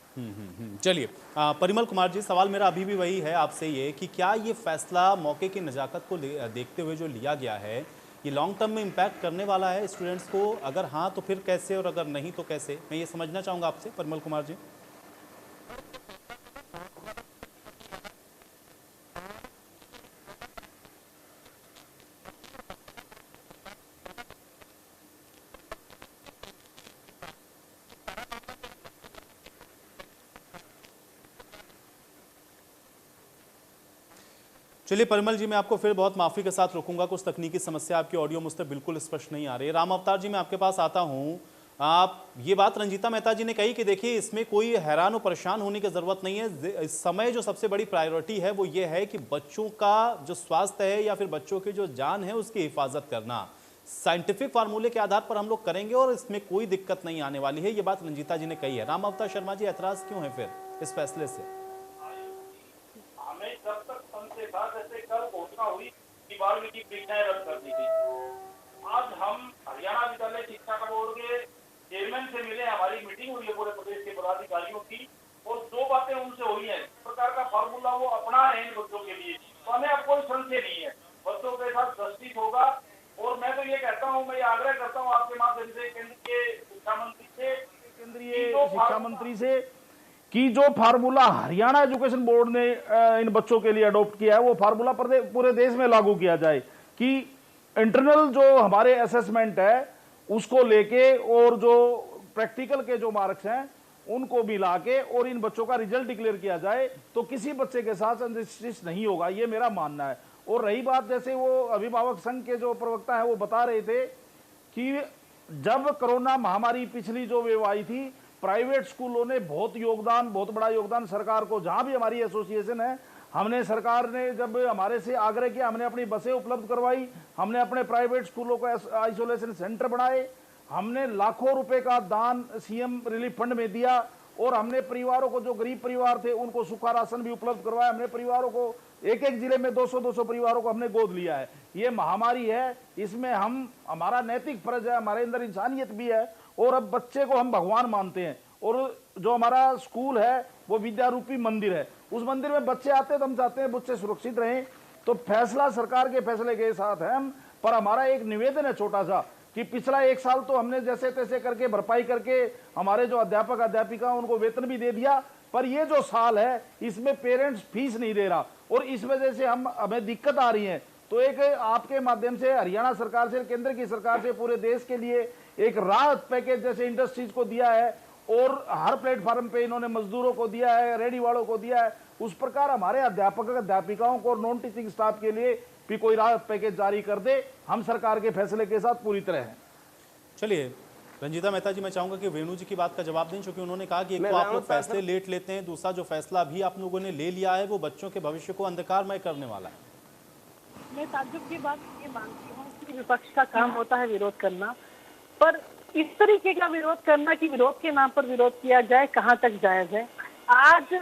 A: चलिए परिमल कुमार जी, सवाल मेरा अभी भी वही है आपसे ये कि क्या ये फैसला मौके की नजाकत को देखते हुए जो लिया गया है, ये लॉन्ग टर्म में इम्पैक्ट करने वाला है स्टूडेंट्स को? अगर हाँ तो फिर कैसे, और अगर नहीं तो कैसे? मैं ये समझना चाहूँगा आपसे परिमल कुमार जी। चलिए परिमल जी, मैं आपको फिर बहुत माफ़ी के साथ रोकूंगा, कुछ तकनीकी समस्या, आपकी ऑडियो मुझ तक बिल्कुल स्पष्ट नहीं आ रही है। राम अवतार जी, मैं आपके पास आता हूं। आप ये बात रंजीता मेहता जी ने कही कि देखिए इसमें कोई हैरान और परेशान होने की ज़रूरत नहीं है। इस समय जो सबसे बड़ी प्रायोरिटी है वो ये है कि बच्चों का जो स्वास्थ्य है या फिर बच्चों की जो जान है उसकी हिफाजत करना साइंटिफिक फार्मूले के आधार पर हम लोग करेंगे और इसमें कोई दिक्कत नहीं आने वाली है। ये बात रंजीता जी ने कही है। राम अवतार शर्मा जी, ऐतराज़ क्यों है फिर इस फैसले से?
F: 12वीं की परीक्षाएं रद्द कर दी गई। आज हम हरियाणा विद्यालय शिक्षा बोर्ड के चेयरमैन से मिले, हमारी मीटिंग हुई है पूरे प्रदेश के पदाधिकारियों की, और दो बातें उनसे हुई है। इस प्रकार का फार्मूला वो अपना रहे हैं बच्चों के लिए, तो हमें अब कोई संशय नहीं है, बच्चों के साथ जस्टिस होगा। और मैं तो ये कहता हूँ, मैं ये आग्रह करता हूँ आपके माध्यम से केंद्रीय शिक्षा मंत्री से
E: कि जो फार्मूला हरियाणा एजुकेशन बोर्ड ने इन बच्चों के लिए अडॉप्ट किया है वो फार्मूला पूरे देश में लागू किया जाए, कि इंटरनल जो हमारे असेसमेंट है उसको लेके और जो प्रैक्टिकल के जो मार्क्स हैं उनको मिला के और इन बच्चों का रिजल्ट डिक्लेयर किया जाए, तो किसी बच्चे के साथ अनजस्टिस नहीं होगा, ये मेरा मानना है। और रही बात, जैसे वो अभिभावक संघ के जो प्रवक्ता है वो बता रहे थे कि जब कोरोना महामारी पिछली जो वेव आई थी, प्राइवेट स्कूलों ने बहुत बड़ा योगदान सरकार को, जहां भी हमारी एसोसिएशन है, हमने सरकार ने जब हमारे से आग्रह किया, हमने अपनी बसें उपलब्ध करवाई, हमने अपने प्राइवेट स्कूलों को आइसोलेशन सेंटर बनाए, हमने लाखों रुपए का दान सीएम रिलीफ फंड में दिया, और हमने परिवारों को, जो गरीब परिवार थे, उनको सूखा राशन भी उपलब्ध करवाया। हमने परिवारों को एक जिले में 200 परिवारों को हमने गोद लिया है। ये महामारी है, इसमें हमारा नैतिक फर्ज है, हमारे अंदर इंसानियत भी है, और अब बच्चे को हम भगवान मानते हैं, और जो हमारा स्कूल है वो विद्या रूपी मंदिर है। उस मंदिर में बच्चे आते हैं तो हम चाहते हैं बच्चे सुरक्षित रहें। तो फैसला सरकार के फैसले के साथ है हम, पर हमारा एक निवेदन है छोटा सा, कि पिछला 1 साल तो हमने जैसे तैसे करके भरपाई करके हमारे जो अध्यापक अध्यापिका उनको वेतन भी दे दिया, पर ये जो साल है इसमें पेरेंट्स फीस नहीं दे रहा, और इस वजह से हमें दिक्कत आ रही है। तो एक आपके माध्यम से हरियाणा सरकार से, केंद्र की सरकार से पूरे देश के लिए एक राहत पैकेज जैसे इंडस्ट्रीज को दिया है, और हर प्लेटफॉर्म पे इन्होंने मजदूरों को दिया है, रेडी वालों को दिया है, उस प्रकार हमारे अध्यापक अध्यापिकाओं को और नॉन टीचिंग स्टाफ के लिए भी कोई राहत पैकेज जारी कर दे। हम सरकार के फैसले के साथ पूरी तरह हैं।
A: चलिए रंजीता मेहता जी, मैं चाहूंगा कि वेणु जी की बात का जवाब दें, क्योंकि उन्होंने कहा कि एक तो आप लोग फैसले लेट लेते हैं, दूसरा जो फैसला भी आप लोगों ने ले लिया है वो बच्चों के भविष्य को अंधकारमय करने वाला है।
G: मैं ताज्जुब की बात ये मानती हूँ कि विपक्ष का काम होता है विरोध करना, पर इस तरीके का विरोध करना कि विरोध के नाम पर विरोध किया जाए, कहाँ तक जायज है। आज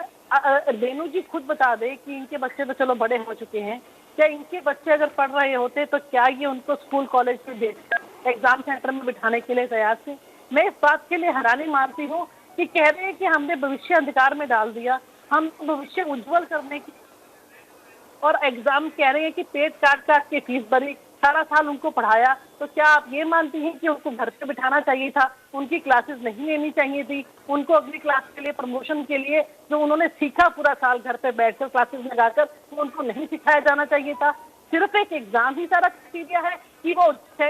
G: रेणु जी खुद बता दे कि इनके बच्चे तो चलो बड़े हो चुके हैं, क्या इनके बच्चे अगर पढ़ रहे होते तो क्या ये उनको स्कूल कॉलेज में भेजकर एग्जाम सेंटर में बिठाने के लिए तैयार थे? मैं इस बात के लिए हैरानी मानती हूँ कि कह रहे हैं कि हमने भविष्य अंधकार में डाल दिया, हम भविष्य उज्जवल करने की, और एग्जाम कह रहे हैं कि पेट काट काट के फीस भरी, सारा साल उनको पढ़ाया। तो क्या आप ये मानती हैं कि उनको घर पे बिठाना चाहिए था, उनकी क्लासेस नहीं लेनी चाहिए थी, उनको अगली क्लास के लिए प्रमोशन के लिए जो उन्होंने सीखा पूरा साल घर पे बैठकर क्लासेस लगाकर, वो उनको नहीं सिखाया जाना चाहिए था? सिर्फ एक एग्जाम ही सारा क्राइटेरिया है कि वो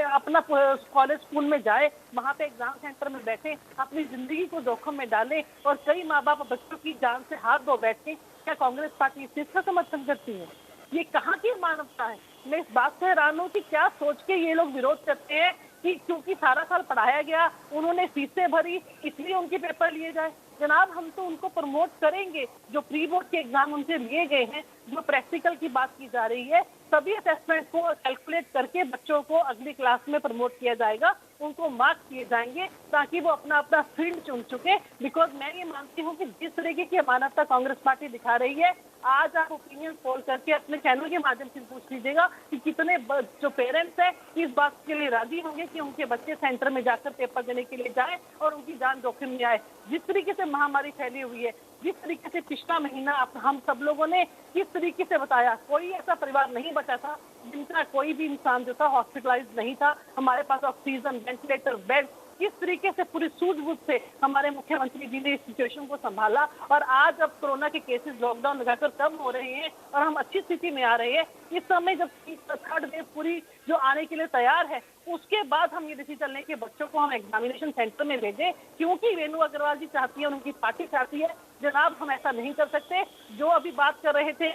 G: अपना कॉलेज स्कूल में जाए, वहाँ पे एग्जाम सेंटर में बैठे, अपनी जिंदगी को जोखिम में डाले, और कई माँ बाप बच्चों की जान से हाथ धो बैठे? क्या कांग्रेस पार्टी इस चीज का समर्थन करती है? ये कहाँ की मानवता है? मैं इस बात से हैरान हूँ कि क्या सोच के ये लोग विरोध करते हैं कि क्योंकि सारा साल पढ़ाया गया, उन्होंने फीसें भरी, इसलिए उनके पेपर लिए जाए। जनाब, हम तो उनको प्रमोट करेंगे, जो प्री बोर्ड के एग्जाम उनसे लिए गए हैं, जो प्रैक्टिकल की बात की जा रही है, सभी असेसमेंट को कैलकुलेट करके बच्चों को अगली क्लास में प्रमोट किया जाएगा, उनको मार्क्स दिए जाएंगे ताकि वो अपना अपना फील्ड चुन चुके। बिकॉज मैं ये मानती हूँ कि जिस तरीके की अमानतता कांग्रेस पार्टी दिखा रही है, आज आप ओपिनियन पोल करके अपने चैनल के माध्यम से पूछ लीजिएगा कि कितने जो पेरेंट्स हैं इस बात के लिए राजी होंगे कि उनके बच्चे सेंटर में जाकर पेपर देने के लिए जाए और उनकी जान जोखिम में आए। जिस तरीके से महामारी फैली हुई है, जिस तरीके से पिछला महीना हम सब लोगों ने किस तरीके से बताया, कोई ऐसा परिवार नहीं बचा था जिनका कोई भी इंसान जो था हॉस्पिटलाइज नहीं था। हमारे पास ऑक्सीजन, वेंटिलेटर, बेड, किस तरीके से पूरी सूझबूझ से हमारे मुख्यमंत्री जी ने इस सिचुएशन को संभाला। और आज अब कोरोना के केसेस लॉकडाउन लगाकर कम हो रहे हैं और हम अच्छी स्थिति में आ रहे हैं। इस समय जब थर्ड वेव पूरी जो आने के लिए तैयार है, उसके बाद हम ये डिसीजन लें कि बच्चों को हम एग्जामिनेशन सेंटर में भेजें, क्योंकि रेणु अग्रवाल जी चाहती है, उनकी पार्टी चाहती है। जनाब, हम ऐसा नहीं कर सकते। जो अभी बात कर रहे थे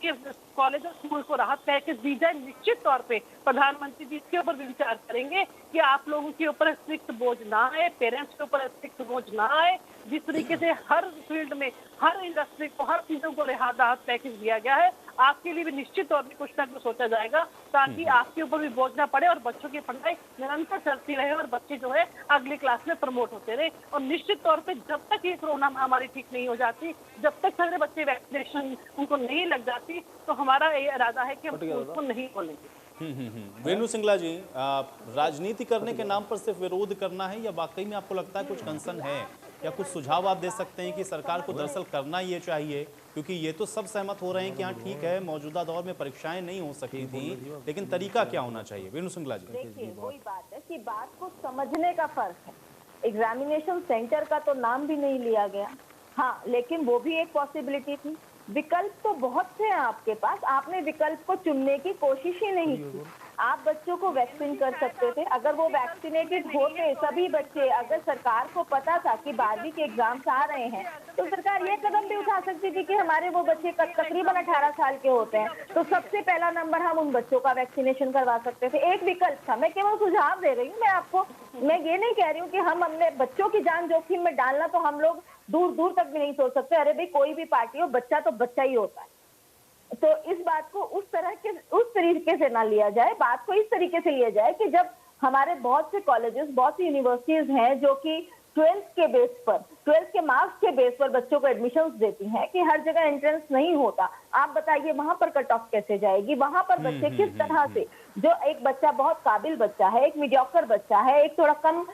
G: कि कॉलेज और स्कूल को राहत पैकेज दी जाए, निश्चित तौर पे प्रधानमंत्री जी इसके ऊपर भी विचार करेंगे कि आप लोगों के ऊपर स्ट्रिक्ट बोझ ना आए, पेरेंट्स के ऊपर स्ट्रिक्ट बोझ ना आए। जिस तरीके से हर फील्ड में, हर इंडस्ट्री को, हर चीजों को राहत पैकेज दिया गया है, आपके लिए भी निश्चित तौर पे कुछ ना कुछ सोचा जाएगा ताकि आपके ऊपर भी बोझ ना पड़े और बच्चों की पढ़ाई निरंतर चलती रहे और बच्चे जो है अगली क्लास में प्रमोट होते रहे। और निश्चित तौर पे जब तक ये कोरोना महामारी ठीक नहीं हो जाती, जब तक सारे बच्चे वैक्सीनेशन उनको नहीं लग जाती, तो हमारा ये इरादा है कि हम स्कूल को नहीं खोलेंगे।
A: वेणु सिंगला जी, राजनीति करने के नाम पर सिर्फ विरोध करना है या वाकई में आपको लगता है कुछ कंसर्न है, या कुछ सुझाव आप दे सकते हैं कि सरकार को दरअसल करना ये चाहिए? क्योंकि ये तो सब सहमत हो रहे हैं कि हाँ ठीक है, मौजूदा दौर में परीक्षाएं नहीं हो सकी थी, लेकिन तरीका क्या होना चाहिए? वेणु सिंगला जी।
H: देखिए, वही बात है कि बात को समझने का फर्क है। एग्जामिनेशन सेंटर का तो नाम भी नहीं लिया गया, हाँ, लेकिन वो भी एक पॉसिबिलिटी थी। विकल्प तो बहुत थे आपके पास, आपने विकल्प को चुनने की कोशिश ही नहीं की। आप बच्चों को वैक्सीन कर सकते थे, अगर वो वैक्सीनेटेड होते सभी बच्चे, अगर सरकार को पता था कि 12वीं के एग्जाम्स आ रहे हैं, तो सरकार ये कदम भी उठा सकती थी कि हमारे वो बच्चे तकरीबन 18 साल के होते हैं, तो सबसे पहला नंबर हम उन बच्चों का वैक्सीनेशन करवा सकते थे। एक विकल्प था, मैं केवल सुझाव दे रही हूँ मैं आपको, मैं ये नहीं कह रही हूँ कि हम अपने बच्चों की जान जोखिम में डालना, तो हम लोग दूर दूर तक भी नहीं सोच सकते। अरे भाई, कोई भी पार्टी हो, बच्चा तो बच्चा ही होता है। तो इस बात को उस तरीके से ना लिया जाए, बात को इस तरीके से लिया जाए कि जब हमारे बहुत से कॉलेजेस, बहुत सी यूनिवर्सिटीज हैं जो कि 12th के बेस पर, 12th के मार्क्स के बेस पर बच्चों को एडमिशंस देती हैं, कि हर जगह एंट्रेंस नहीं होता। आप बताइए वहां पर कट ऑफ कैसे जाएगी? वहां पर बच्चे किस तरह से, जो एक बच्चा बहुत काबिल बच्चा है, एक मीडियोकर बच्चा है, एक थोड़ा कम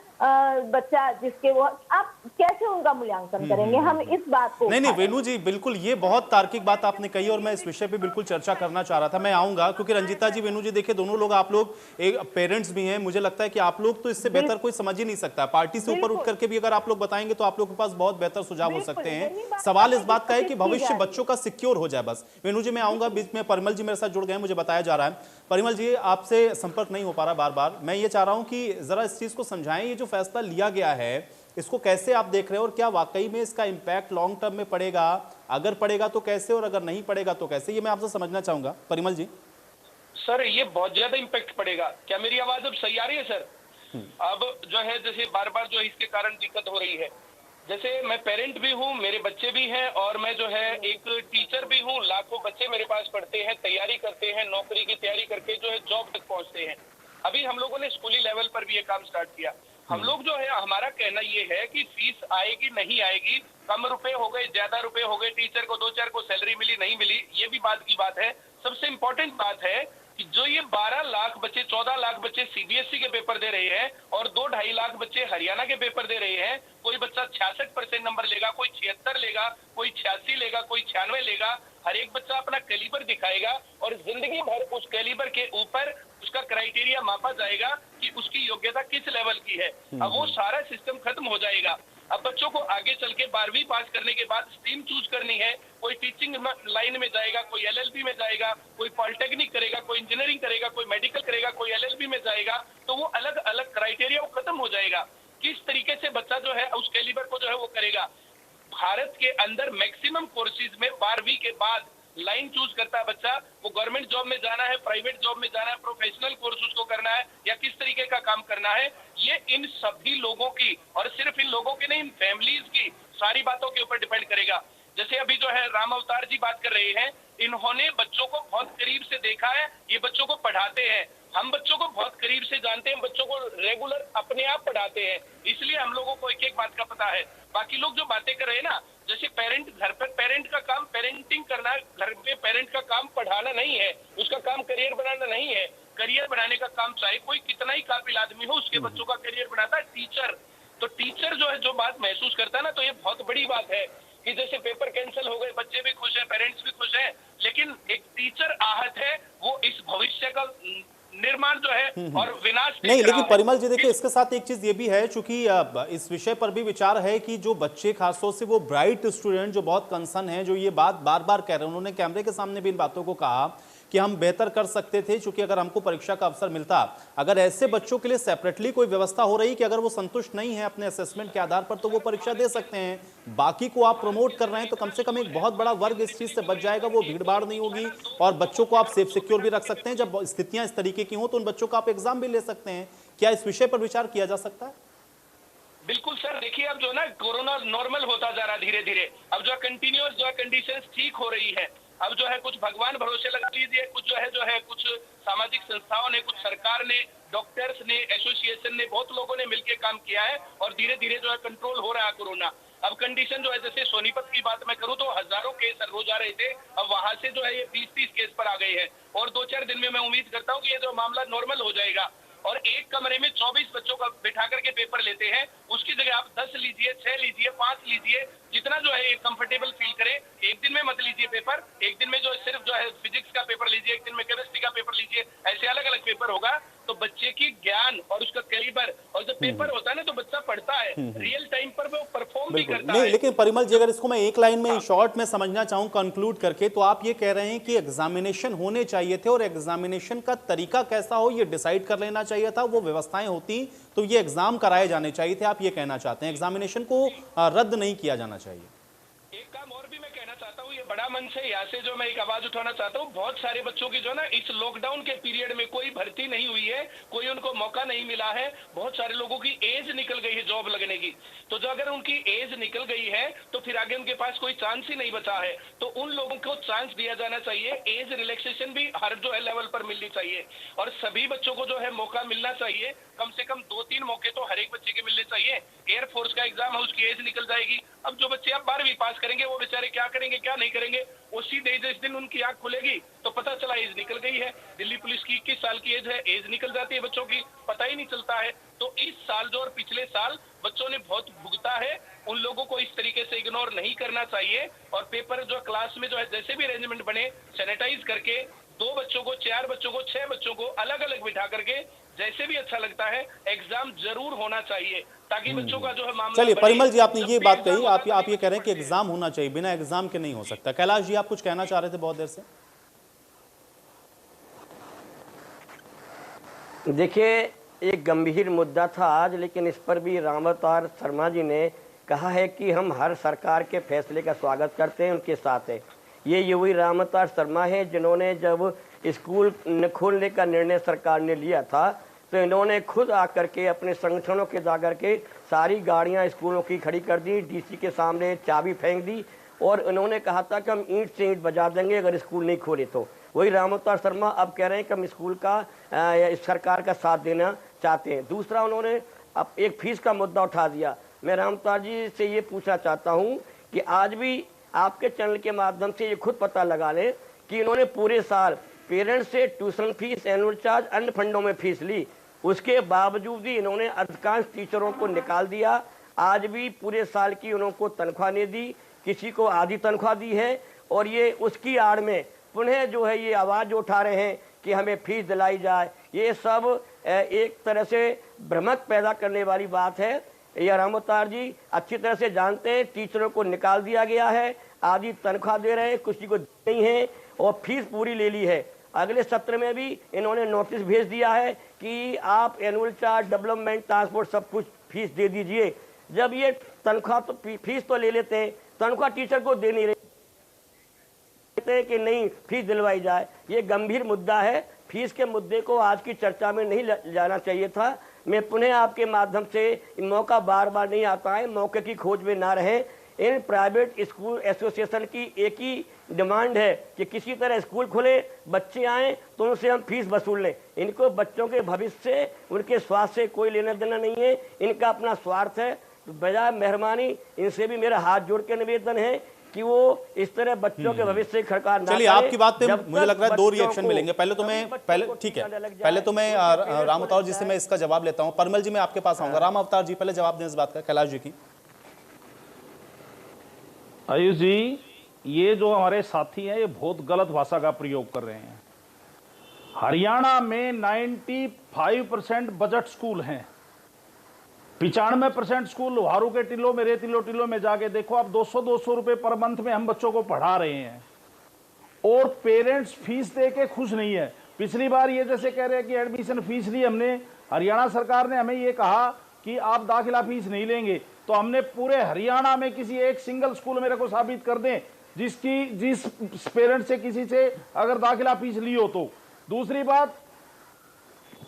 H: बच्चा जिसके वो, आप कैसे उनका मूल्यांकन करेंगे? हम इस बात को
A: नहीं वेणु जी, बिल्कुल ये बहुत तार्किक बात आपने कही और मैं इस विषय पे बिल्कुल चर्चा करना चाह रहा था। मैं आऊंगा क्योंकि रंजीता जी, वेणु जी, देखिए दोनों लोग, आप लोग एक पेरेंट्स भी हैं, मुझे लगता है कि आप लोग तो इससे बेहतर कोई समझ ही नहीं सकता। पार्टी से ऊपर उठ करके भी अगर आप लोग बताएंगे तो आप लोग के पास बहुत बेहतर सुझाव हो सकते हैं। सवाल इस बात का है कि भविष्य बच्चों का सिक्योर हो जाए बस। वेणु जी, मैं आऊंगा, बीच में परिमल जी मेरे साथ जुड़ गए, मुझे बताया जा रहा है। परिमल जी, आपसे संपर्क नहीं हो पा रहा बार बार, मैं ये चाह रहा हूं कि जरा इस चीज को समझाएं, ये जो फैसला लिया गया है इसको कैसे आप देख रहे हैं और क्या वाकई में इसका इंपैक्ट लॉन्ग टर्म में पड़ेगा? अगर पड़ेगा तो कैसे, और अगर नहीं पड़ेगा तो कैसे? ये मैं आपसे समझना चाहूंगा। परिमल जी।
F: सर, ये बहुत ज्यादा इम्पैक्ट पड़ेगा। क्या मेरी आवाज अब सही आ रही है सर? अब जो है, जैसे बार बार जो इसके कारण दिक्कत हो रही है, जैसे मैं पेरेंट भी हूँ, मेरे बच्चे भी हैं, और मैं जो है एक टीचर भी हूँ। लाखों बच्चे मेरे पास पढ़ते हैं, तैयारी करते हैं, नौकरी की तैयारी करके जो है जॉब तक पहुंचते हैं। अभी हम लोगों ने स्कूली लेवल पर भी ये काम स्टार्ट किया। हम लोग जो है, हमारा कहना ये है कि फीस आएगी नहीं आएगी, कम रुपए हो गए, ज्यादा रुपए हो गए, टीचर को 2-4 को सैलरी मिली नहीं मिली, ये भी बात की बात है। सबसे इंपॉर्टेंट बात है कि जो ये 12 लाख बच्चे, 14 लाख बच्चे सीबीएसई के पेपर दे रहे हैं और 2-2.5 लाख बच्चे हरियाणा के पेपर दे रहे हैं। कोई बच्चा 66% नंबर लेगा, कोई 76 लेगा, कोई 86 लेगा, कोई 96 लेगा। हर एक बच्चा अपना कैलिबर दिखाएगा और जिंदगी भर उस कैलिबर के ऊपर उसका क्राइटेरिया मापा जाएगा कि उसकी योग्यता किस लेवल की है। अब वो सारा सिस्टम खत्म हो जाएगा। अब बच्चों को आगे चल के 12वीं पास करने के बाद स्ट्रीम चूज करनी है। कोई टीचिंग लाइन में जाएगा, कोई एलएलबी में जाएगा, कोई पॉलिटेक्निक करेगा, कोई इंजीनियरिंग करेगा, कोई मेडिकल करेगा, कोई एलएलबी में जाएगा। तो वो अलग अलग क्राइटेरिया वो खत्म हो जाएगा। किस तरीके से बच्चा जो है उस कैलिबर को जो है वो करेगा। भारत के अंदर मैक्सिमम कोर्सेज में 12वीं के बाद लाइन चूज करता है बच्चा। वो गवर्नमेंट जॉब में जाना है, प्राइवेट जॉब में जाना है, प्रोफेशनल कोर्स उसको करना है, या किस तरीके का काम करना है। ये इन सभी लोगों की, और सिर्फ इन लोगों की नहीं, इन फैमिलीज की सारी बातों के ऊपर डिपेंड करेगा। जैसे अभी जो है राम अवतार जी बात कर रहे हैं, इन्होंने बच्चों को बहुत करीब से देखा है, ये बच्चों को पढ़ाते हैं। हम बच्चों को बहुत करीब से जानते हैं, बच्चों को रेगुलर अपने आप पढ़ाते हैं, इसलिए हम लोगों को एक एक बात का पता है। बाकी लोग जो बातें कर रहे हैं ना, जैसे पेरेंट, घर पर पेरेंट का काम पेरेंटिंग करना है, घर पे पेरेंट का काम पढ़ाना नहीं है, उसका काम करियर बनाना नहीं है। करियर बनाने का काम चाहे कोई कितना ही काबिल आदमी हो, उसके बच्चों का करियर बनाता है टीचर। तो टीचर जो है जो बात महसूस करता है ना, तो ये बहुत बड़ी बात है कि जैसे पेपर कैंसिल हो गए, बच्चे भी खुश हैं, पेरेंट्स भी खुश हैं, लेकिन एक टीचर आहत है, वो इस भविष्य का निर्माण जो है और विनाश
A: नहीं। लेकिन परिमल जी, देखिए इसके साथ एक चीज ये भी है, चूंकि इस विषय पर भी विचार है कि जो बच्चे, खासतौर से वो ब्राइट स्टूडेंट जो बहुत कंसर्न है, जो ये बात बार बार कह रहे हैं, उन्होंने कैमरे के सामने भी इन बातों को कहा कि हम बेहतर कर सकते थे, क्योंकि अगर हमको परीक्षा का अवसर मिलता। अगर ऐसे बच्चों के लिए सेपरेटली कोई व्यवस्था हो रही कि अगर वो संतुष्ट नहीं है अपने असेसमेंट के आधार पर तो वो परीक्षा दे सकते हैं, बाकी को आप प्रमोट कर रहे हैं, तो कम से कम एक बहुत बड़ा वर्ग इस चीज से बच जाएगा, वो भीड़ भाड़ नहीं होगी और बच्चों को आप सेफ सिक्योर भी रख सकते हैं। जब स्थितियां इस तरीके की हो तो उन बच्चों का आप एग्जाम भी ले सकते हैं। क्या इस विषय पर विचार किया जा सकता है?
F: बिल्कुल सर, देखिए अब जो है ना, कोरोना नॉर्मल होता जा रहा है धीरे धीरे। अब जो है कंटिन्यूअस जो है कंडीशंस ठीक हो रही है। अब जो है कुछ भगवान भरोसे लगा लीजिए, कुछ जो है कुछ सामाजिक संस्थाओं ने, कुछ सरकार ने, डॉक्टर्स ने, एसोसिएशन ने, बहुत लोगों ने मिलकर काम किया है और धीरे धीरे जो है कंट्रोल हो रहा है कोरोना। अब कंडीशन जो है, जैसे सोनीपत की बात मैं करूं तो हजारों केस रोज आ रहे थे, अब वहां से जो है ये 20-30 केस पर आ गए हैं और 2-4 दिन में मैं उम्मीद करता हूं कि ये जो मामला नॉर्मल हो जाएगा। और एक कमरे में 24 बच्चों का बिठा करके पेपर लेते हैं, उसकी जगह आप 10 लीजिए, 6 लीजिए, 5 लीजिए, जितना जो है कंफर्टेबल फील करें। एक दिन में मत लीजिए पेपर, एक दिन में जो सिर्फ जो है फिजिक्स का पेपर लीजिए, एक दिन में केमिस्ट्री का पेपर लीजिए, ऐसे अलग अलग पेपर होगा तो बच्चे की ज्ञान और उसका कैलिबर, और जब पेपर होता है ना तो बच्चा पढ़ता है, रियल टाइम पर वो परफॉर्म भी करता
A: नहीं,
F: है।
A: लेकिन परिमल जी, अगर इसको मैं एक लाइन में शॉर्ट में समझना चाहूं कंक्लूड करके, तो आप ये कह रहे हैं कि एग्जामिनेशन होने चाहिए थे और एग्जामिनेशन का तरीका कैसा हो ये डिसाइड कर लेना चाहिए था, वो व्यवस्थाएं होती तो ये एग्जाम कराए जाने चाहिए थे। आप ये कहना चाहते हैं एग्जामिनेशन को रद्द नहीं किया जाना चाहिए।
F: एक काम और भी मैं कहना चाहता हूँ, ये बड़ा मंच है, यहाँ से जो मैं एक आवाज उठाना चाहता हूँ, बहुत सारे बच्चों की जो ना इस लॉकडाउन के पीरियड में कोई भर्ती नहीं हुई है, कोई उनको मौका नहीं मिला है, बहुत सारे लोगों की एज निकल गई है जॉब लगने की। तो जो अगर उनकी एज निकल गई है तो फिर आगे उनके पास कोई चांस ही नहीं बचा है, तो उन लोगों को चांस दिया जाना चाहिए। एज रिलैक्सेशन भी हर जो है लेवल पर मिलनी चाहिए और सभी बच्चों को जो है मौका मिलना चाहिए। कम से कम 2-3 मौके तो हर एक बच्चे के मिलने चाहिए। एयरफोर्स का एग्जाम है, उसकी एज निकल जाएगी। अब जो बच्चे अब 12वीं पास करेंगे वो बेचारे क्या करेंगे, क्या नहीं करेंगे, वो सीधे जिस दिन उनकी आंख खुलेगी तो पता चला एज निकल गई है। दिल्ली पुलिस की 21 साल की एज है, एज निकल जाती है बच्चों की, पता ही नहीं चलता है। तो इस साल जो और पिछले साल बच्चों ने बहुत भुगता है, उन लोगों को इस तरीके से इग्नोर नहीं करना चाहिए। और पेपर जो क्लास में जो है जैसे भी अरेंजमेंट बने, सैनिटाइज करके 2 बच्चों को, 4 बच्चों को, 6 बच्चों को अलग अलग बिठा करके जैसे भी अच्छा लगता है एग्जाम जरूर होना चाहिए, ताकि बच्चों का जो है मामला।
A: चलिए परिमल जी, आपने ये बात कही, आप ये कह रहे हैं कि एग्जाम होना चाहिए, बिना एग्जाम के नहीं हो सकता। कैलाश जी, आप कुछ कहना चाह रहे थे बहुत देर से।
I: देखिए, एक गंभीर मुद्दा था आज, लेकिन इस पर भी रामअवतार शर्मा जी ने कहा है कि हम हर सरकार के फैसले का स्वागत करते हैं, उनके साथ है। ये वही रामअवतार शर्मा है जिन्होंने जब स्कूल खोलने का निर्णय सरकार ने लिया था तो इन्होंने खुद आकर के अपने संगठनों के जाकर के सारी गाड़ियां स्कूलों की खड़ी कर दी, डीसी के सामने चाबी फेंक दी और इन्होंने कहा था कि हम ईंट से ईंट बजा देंगे अगर स्कूल नहीं खोले तो। वही रामअवतार शर्मा अब कह रहे हैं कि हम स्कूल का सरकार का साथ देना चाहते हैं। दूसरा, उन्होंने अब एक फीस का मुद्दा उठा दिया। मैं रामअवतार जी से ये पूछना चाहता हूँ कि आज भी आपके चैनल के माध्यम से ये खुद पता लगा लें कि इन्होंने पूरे साल पेरेंट्स से ट्यूशन फीस, एनुअल चार्ज, अन्य फंडों में फीस ली, उसके बावजूद भी इन्होंने अधिकांश टीचरों को निकाल दिया। आज भी पूरे साल की उनको तनख्वाह नहीं दी, किसी को आधी तनख्वाह दी है और ये उसकी आड़ में पुनः जो है ये आवाज़ उठा रहे हैं कि हमें फीस दिलाई जाए। ये सब एक तरह से भ्रमक पैदा करने वाली बात है। यह रामअवतार जी अच्छी तरह से जानते हैं, टीचरों को निकाल दिया गया है, आधी तनख्वाह दे रहे हैं, किसी को नहीं है और फीस पूरी ले ली है। अगले सत्र में भी इन्होंने नोटिस भेज दिया है कि आप एनुअल चार्ज, डेवलपमेंट, ट्रांसपोर्ट सब कुछ फीस दे दीजिए। जब ये तनख्वाह तो फीस तो ले लेते हैं, तनख्वाह टीचर को दे नहीं रहे कि नहीं फीस दिलवाई जाए। ये गंभीर मुद्दा है। फीस के मुद्दे को आज की चर्चा में नहीं जाना चाहिए था। मैं पुनः आपके माध्यम से, मौका बार बार नहीं आता है, मौके की खोज में ना रहें। इन प्राइवेट स्कूल एसोसिएशन की एक ही डिमांड है कि किसी तरह स्कूल खुले, बच्चे आएँ तो उनसे हम फीस वसूल लें। इनको बच्चों के भविष्य से, उनके स्वास्थ्य से कोई लेना देना नहीं है, इनका अपना स्वार्थ है। तो बजाय मेहरबानी इनसे भी मेरा हाथ जोड़ के निवेदन है कि वो इस तरह बच्चों के भविष्य से खड़कार ना।
A: चलिए, आपकी बात पे मुझे लग रहा है 2 रिएक्शन मिलेंगे। पहले ठीक है, पहले तो मैं रामअवतार जी से मैं इसका जवाब लेता हूं। परिमल जी, मैं आपके पास आऊंगा। रामअवतार जी पहले जवाब दें इस बात का कैलाश जी की।
E: आयुष जी, ये जो हमारे साथी हैं ये बहुत गलत भाषा का प्रयोग कर रहे हैं। हरियाणा में 95% बजट स्कूल हैं, 95% स्कूल लोहारू के टिल्लों में, टिल्लों में जाके देखो आप, 200 रुपए पर मंथ में हम बच्चों को पढ़ा रहे हैं और पेरेंट्स फीस दे के खुश नहीं है। पिछली बार ये जैसे कह रहे हैं कि एडमिशन फीस ली हमने, हरियाणा सरकार ने हमें ये कहा कि आप दाखिला फीस नहीं लेंगे, तो हमने पूरे हरियाणा में किसी एक सिंगल स्कूल मेरे को साबित कर दें जिस पेरेंट से किसी से अगर दाखिला फीस ली हो तो। दूसरी बात,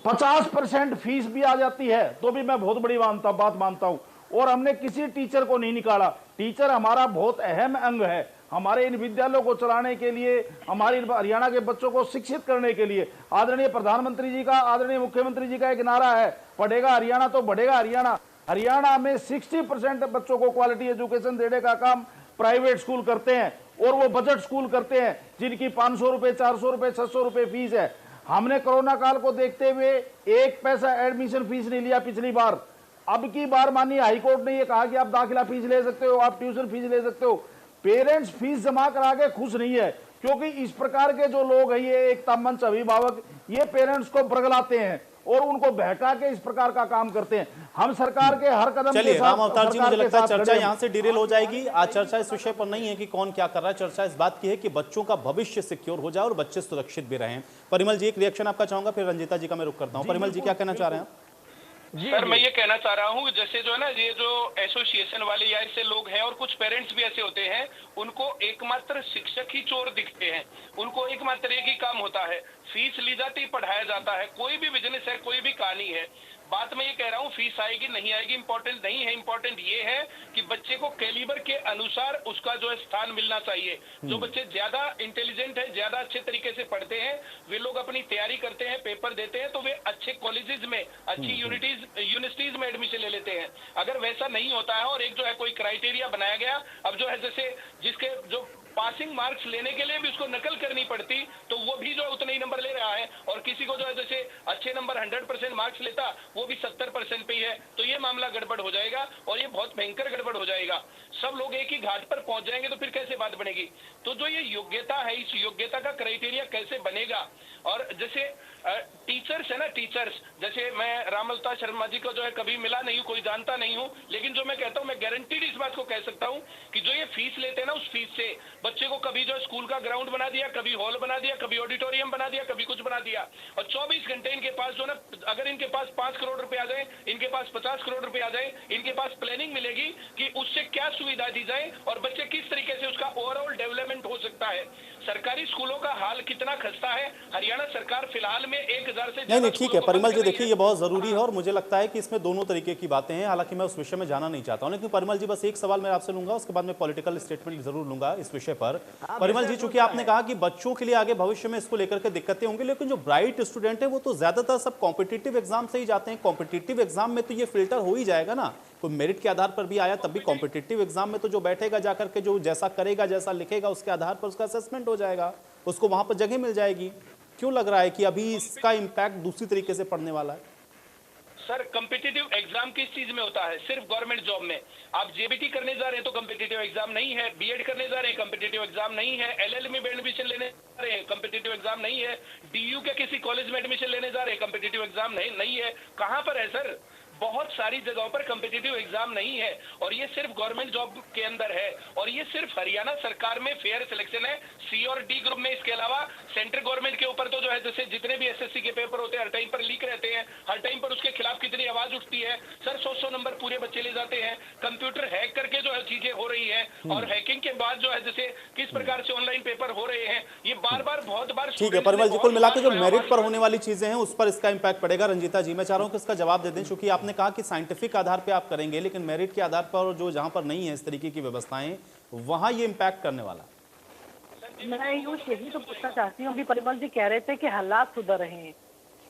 E: 50% फीस भी आ जाती है तो भी मैं बहुत बड़ी बात मानता हूं और हमने किसी टीचर को नहीं निकाला। टीचर हमारा बहुत अहम अंग है हमारे इन विद्यालयों को चलाने के लिए, हमारी हरियाणा के बच्चों को शिक्षित करने के लिए। आदरणीय प्रधानमंत्री जी का, आदरणीय मुख्यमंत्री जी का एक नारा है, पढ़ेगा हरियाणा तो बढ़ेगा हरियाणा।
J: हरियाणा में 60% बच्चों को क्वालिटी एजुकेशन देने का काम प्राइवेट स्कूल करते हैं, और वो बजट स्कूल करते हैं जिनकी 500 रुपए, 400 रुपए, 600 रुपए फीस है। हमने कोरोना काल को देखते हुए 1 पैसा एडमिशन फीस नहीं लिया पिछली बार। अब की बार माननीय हाईकोर्ट ने ये कहा कि आप दाखिला फीस ले सकते हो, आप ट्यूशन फीस ले सकते हो। पेरेंट्स फीस जमा करा के खुश नहीं है, क्योंकि इस प्रकार के जो लोग हैं, ये एकता मंच अभिभावक, ये पेरेंट्स को बरगलाते हैं और उनको बहका के इस प्रकार का काम करते हैं। हम सरकार के हर कदम
A: चलिए
J: के
A: राम अवतार जी, मुझे लगता है चर्चा
J: खड़े हैं।
A: यहाँ से डिरेल हो जाएगी। आज चर्चा इस विषय पर नहीं है कि कौन क्या कर रहा है, चर्चा इस बात की है कि बच्चों का भविष्य सिक्योर हो जाए और बच्चे सुरक्षित भी रहें। परिमल जी, एक रिएक्शन आपका चाहूंगा, फिर रंजीता जी का मैं रुख करता हूँ। परिमल जी, क्या कहना चाह रहे हैं?
F: सर मैं ये कहना चाह रहा हूँ, जैसे जो है ना, ये जो एसोसिएशन वाले या ऐसे लोग हैं और कुछ पेरेंट्स भी ऐसे होते हैं, उनको एकमात्र शिक्षक ही चोर दिखते हैं। उनको एकमात्र एक ही काम होता है, फीस ली जाती, पढ़ाया जाता है। कोई भी बिजनेस है, कोई भी कहानी है, बात मैं ये कह रहा हूँ, फीस आएगी नहीं आएगी इंपॉर्टेंट नहीं है। इंपॉर्टेंट ये है कि बच्चे को कैलिबर के अनुसार उसका जो है स्थान मिलना चाहिए। जो बच्चे ज्यादा इंटेलिजेंट है, ज्यादा अच्छे तरीके से पढ़ते हैं, वे लोग अपनी तैयारी करते हैं, पेपर देते हैं, तो वे अच्छे कॉलेजेस में, अच्छी यूनिवर्सिटीज में एडमिशन ले लेते हैं। अगर वैसा नहीं होता है और एक जो है कोई क्राइटेरिया बनाया गया, अब जो है जैसे जिसके जो पासिंग मार्क्स लेने के लिए भी उसको नकल करनी पड़ती, तो वो भी जो है उतने ही नंबर ले रहा है, और किसी को जो है जैसे अच्छे नंबर 100% मार्क्स लेता, वो भी 70% पे ही है, तो ये मामला गड़बड़ हो जाएगा और ये बहुत भयंकर गड़बड़ हो जाएगा। सब लोग एक ही घाट पर पहुंच जाएंगे तो फिर कैसे बात बनेगी? तो जो ये योग्यता है, इस योग्यता का क्राइटेरिया कैसे बनेगा? और जैसे टीचर्स है ना, टीचर्स, जैसे मैं राम अवतार शर्मा जी को जो है कभी मिला नहीं हूँ, कोई जानता नहीं हूँ, लेकिन जो मैं कहता हूँ, मैं गारंटीड इस बात को कह सकता हूँ कि जो ये फीस लेते हैं ना, उस फीस से बच्चे को कभी जो स्कूल का ग्राउंड बना दिया, कभी हॉल बना दिया, कभी ऑडिटोरियम बना दिया, कभी कुछ बना दिया, और 24 घंटे इनके पास जो ना, अगर इनके पास 5 करोड़ रुपए आ जाए, इनके पास 50 करोड़ रुपए आ जाए, इनके पास प्लानिंग मिलेगी कि उससे क्या सुविधा दी जाए और बच्चे किस तरीके से उसका ओवरऑल डेवलपमेंट हो सकता है। सरकारी स्कूलों का हाल कितना खस्ता है। हरियाणा सरकार फिलहाल में 1000 से
A: नहीं, ठीक है परिमल जी, देखिए ये बहुत जरूरी है और मुझे लगता है कि इसमें दोनों तरीके की बातें हैं। हालांकि मैं उस विषय में जाना नहीं चाहता हूं, लेकिन परिमल जी, बस एक सवाल मैं आपसे लूंगा, उसके बाद मैं पॉलिटिकल स्टेटमेंट जरूर लूंगा इस विषय पर। परिमल जी, चूंकि आपने कहा कि बच्चों के लिए आगे भविष्य में इसको लेकर के दिक्कतें होंगी, लेकिन जो ब्राइट स्टूडेंट है वो तो ज्यादातर सब कॉम्पिटिटिव एग्जाम से ही जाते हैं। कॉम्पिटिटिव एग्जाम में तो ये फिल्टर हो ही जाएगा ना, कोई मेरिट के आधार पर भी आया तब भी कॉम्पिटिटिव एग्जाम में तो जो बैठेगा जाकर के, जो जैसा करेगा, जैसा लिखेगा, उसके आधार पर उसका असेसमेंट हो जाएगा, उसको वहां पर जगह मिल जाएगी। क्यों लग रहा है कि अभी इसका इम्पैक्ट दूसरी तरीके से पड़ने वाला है?
F: सर कॉम्पिटिटिव एग्जाम किस चीज में होता है? सिर्फ गवर्नमेंट जॉब में। आप जेबीटी करने जा रहे हैं तो कॉम्पिटिटिव एग्जाम नहीं है, बीएड करने जा रहे हैं कॉम्पिटिटिव एग्जाम नहीं है, एलएलबी में एडमिशन लेने जा रहे हैं कॉम्पिटिटिव एग्जाम नहीं है, डीयू के किसी कॉलेज में एडमिशन लेने जा रहे हैं कॉम्पिटिटिव एग्जाम नहीं है। कहां पर है सर? बहुत सारी जगहों पर कॉम्पिटिटिव एग्जाम नहीं है और ये सिर्फ गवर्नमेंट जॉब के अंदर है, और ये सिर्फ हरियाणा सरकार में फेयर सिलेक्शन है, सी और डी ग्रुप में। इसके अलावा सेंट्रल गवर्नमेंट के ऊपर तो जो है जैसे जितने भी एसएससी के पेपर होते हैं हर टाइम पर लीक रहते हैं, हर टाइम पर उसके खिलाफ कितनी आवाज उठती है सर। 100 नंबर पूरे बच्चे ले जाते हैं, कंप्यूटर हैक करके जो है चीजें हो रही है, और हैकिंग के बाद जो है जैसे किस प्रकार से ऑनलाइन पेपर हो रहे हैं, ये बार बार बहुत बार।
A: ठीक है परिमल जी, कुल मिलाकर जो मेरिट पर होने वाली चीजें हैं उस पर इसका इम्पैक्ट पड़ेगा। रंजीता जी, मैं चाह रहा हूं कि इसका जवाब दे दें, क्योंकि आपने कहा कि साइंटिफिक आधार पे आप करेंगे, लेकिन मेरिट के आधार पर जो जहां पर नहीं है इस तरीके की व्यवस्थाएं, वहां ये इम्पैक्ट करने वाला।
G: मैं यही तो पूछना चाहती हूँ, अभी परिमल जी कह रहे थे कि हालात सुधर रहे हैं।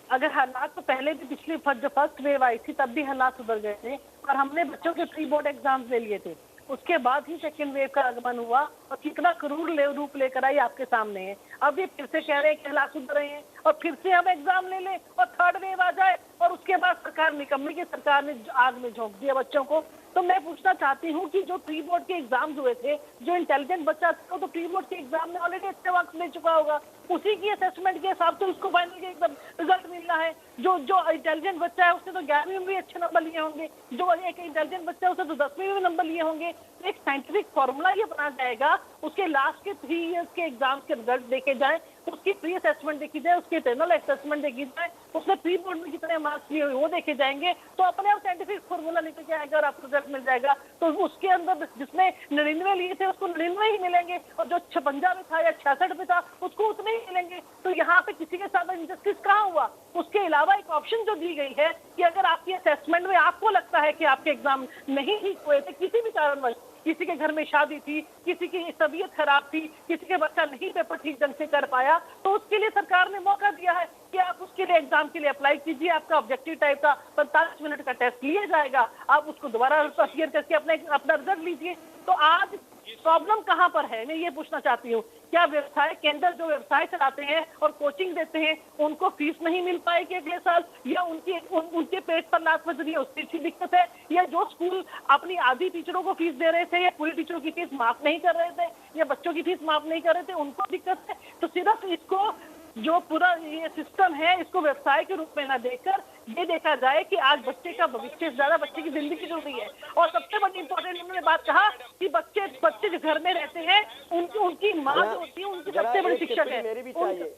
G: अगर हालात तो पहले भी पिछली जब फर्स्ट वेव आई थी तब भी हालात सुधर गए थे और हमने बच्चों के प्री बोर्ड एग्जाम्स ले लिए थे, उसके बाद ही सेकेंड वेव का आगमन हुआ और कितना क्रूर रूप लेकर आई आपके सामने है। अब ये फिर से कह रहे हैं कि हालात सुधर रहे हैं और फिर से हम एग्जाम ले लें और थर्ड वेव आ जाए और उसके बाद सरकार निकम्मी की सरकार ने आग में झोंक दिया बच्चों को। तो मैं पूछना चाहती हूँ कि जो प्री बोर्ड के एग्जाम्स हुए थे, जो इंटेलिजेंट बच्चा था तो प्री बोर्ड के एग्जाम में ऑलरेडी अच्छे वक्त ले चुका होगा, उसी की असेसमेंट के हिसाब से उसको फाइनल के एकदम रिजल्ट मिलना है। जो इंटेलिजेंट बच्चा है उसने तो 11वीं में भी अच्छे नंबर लिए होंगे, जो एक इंटेलिजेंट बच्चा है उसने तो 10वीं में भी नंबर लिए होंगे। तो एक साइंटिफिक फॉर्मूला ये बनाया जाएगा, उसके लास्ट के 3 इयर्स के एग्जाम्स के रिजल्ट देखे जाए, उसकी प्री असेसमेंट देखी जाए, उसकी इंटरनल असेसमेंट देखी जाए, उसने प्री बोर्ड में कितने मार्क्स लिए वो देखे जाएंगे, तो अपने आप साइंटिफिक फॉर्मूला निकल के आएगा और आपको रिजल्ट मिल जाएगा। तो उसके अंदर जिसने 99 लिए थे उसको 99 ही मिलेंगे और जो 56 में था या 66 में था उसको उतने ही मिलेंगे। तो यहाँ पे किसी के साथ इंजस्टिस कहाँ हुआ? उसके अलावा एक ऑप्शन जो दी गई है कि अगर आपकी असेसमेंट में आपको लगता है कि आपके एग्जाम नहीं ठीक हुए थे किसी भी कारणवश, किसी के घर में शादी थी, किसी की तबीयत खराब थी, किसी के बच्चा नहीं पेपर ठीक ढंग से कर पाया, तो उसके लिए सरकार ने मौका दिया है कि आप उसके लिए एग्जाम के लिए अप्लाई कीजिए। आपका ऑब्जेक्टिव टाइप का 45 मिनट का टेस्ट लिया जाएगा, आप उसको दोबारा क्लियर करके अपना रिजल्ट लीजिए। तो आज प्रॉब्लम कहाँ पर है, मैं ये पूछना चाहती हूँ। क्या व्यवसाय केंद्र जो व्यवसाय चलाते हैं और कोचिंग देते हैं उनको फीस नहीं मिल पाएगी अगले साल, या उनके पेट पर लात बज रही है उसकी दिक्कत है, या जो स्कूल अपनी आधी टीचरों को फीस दे रहे थे या पूरी टीचरों की फीस माफ नहीं कर रहे थे या बच्चों की फीस माफ नहीं कर रहे थे उनको दिक्कत है। तो सिर्फ इसको जो पूरा ये सिस्टम है इसको व्यवसाय के रूप में ना देखकर ये देखा जाए कि आज बच्चे का भविष्य से ज्यादा बच्चे की जिंदगी जरूरी है। और सबसे बड़ी इंपॉर्टेंट उन्होंने बात कहा कि बच्चे जो घर में रहते हैं उनकी माँ जो होती है उनकी सबसे बड़ी शिक्षक है।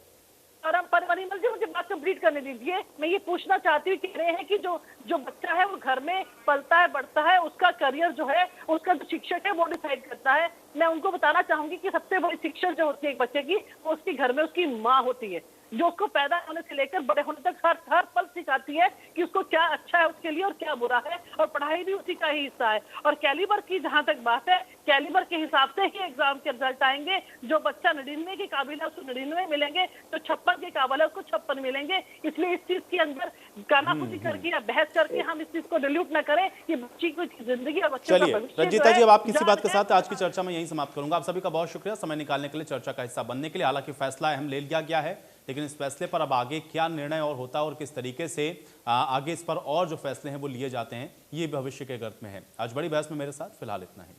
G: परिमल जी मुझे बात कंप्लीट करने दीजिए। मैं ये पूछना चाहती हूँ, कह रहे हैं कि जो बच्चा है वो घर में पलता है बढ़ता है, उसका करियर जो है उसका जो शिक्षक है वो डिसाइड करता है। मैं उनको बताना चाहूंगी कि सबसे बड़ी शिक्षक जो होती है एक बच्चे की वो उसके घर में उसकी माँ होती है, जो उसको पैदा होने से लेकर बड़े होने तक हर पल सिखाती है कि उसको क्या अच्छा है उसके लिए और क्या बुरा है, और पढ़ाई भी उसी का ही हिस्सा है। और कैलिबर की जहां तक बात है, कैलिबर के हिसाब से ही एग्जाम के रिजल्ट आएंगे। जो बच्चा 99 के काबिल है उसको 99 मिलेंगे, जो 56 के काबिल है उसको 56 मिलेंगे। इसलिए इस चीज के अंदर कानाफूसी करके या बहस करके हम इस चीज को डिल्यूट न करें। ये बच्ची की जिंदगी और बच्चे का भविष्य।
A: रंजीता जी, अब आप किसी बात के साथ आज की चर्चा में यही समाप्त करूंगा। आप सभी का बहुत शुक्रिया समय निकालने के लिए, चर्चा का हिस्सा बनने के लिए। हालांकि फैसला अहम ले लिया गया है, लेकिन इस फैसले पर अब आगे क्या निर्णय और होता है और किस तरीके से आगे इस पर और जो फैसले हैं वो लिए जाते हैं, ये भविष्य के गर्त में है। आज बड़ी बहस में मेरे साथ फिलहाल इतना ही।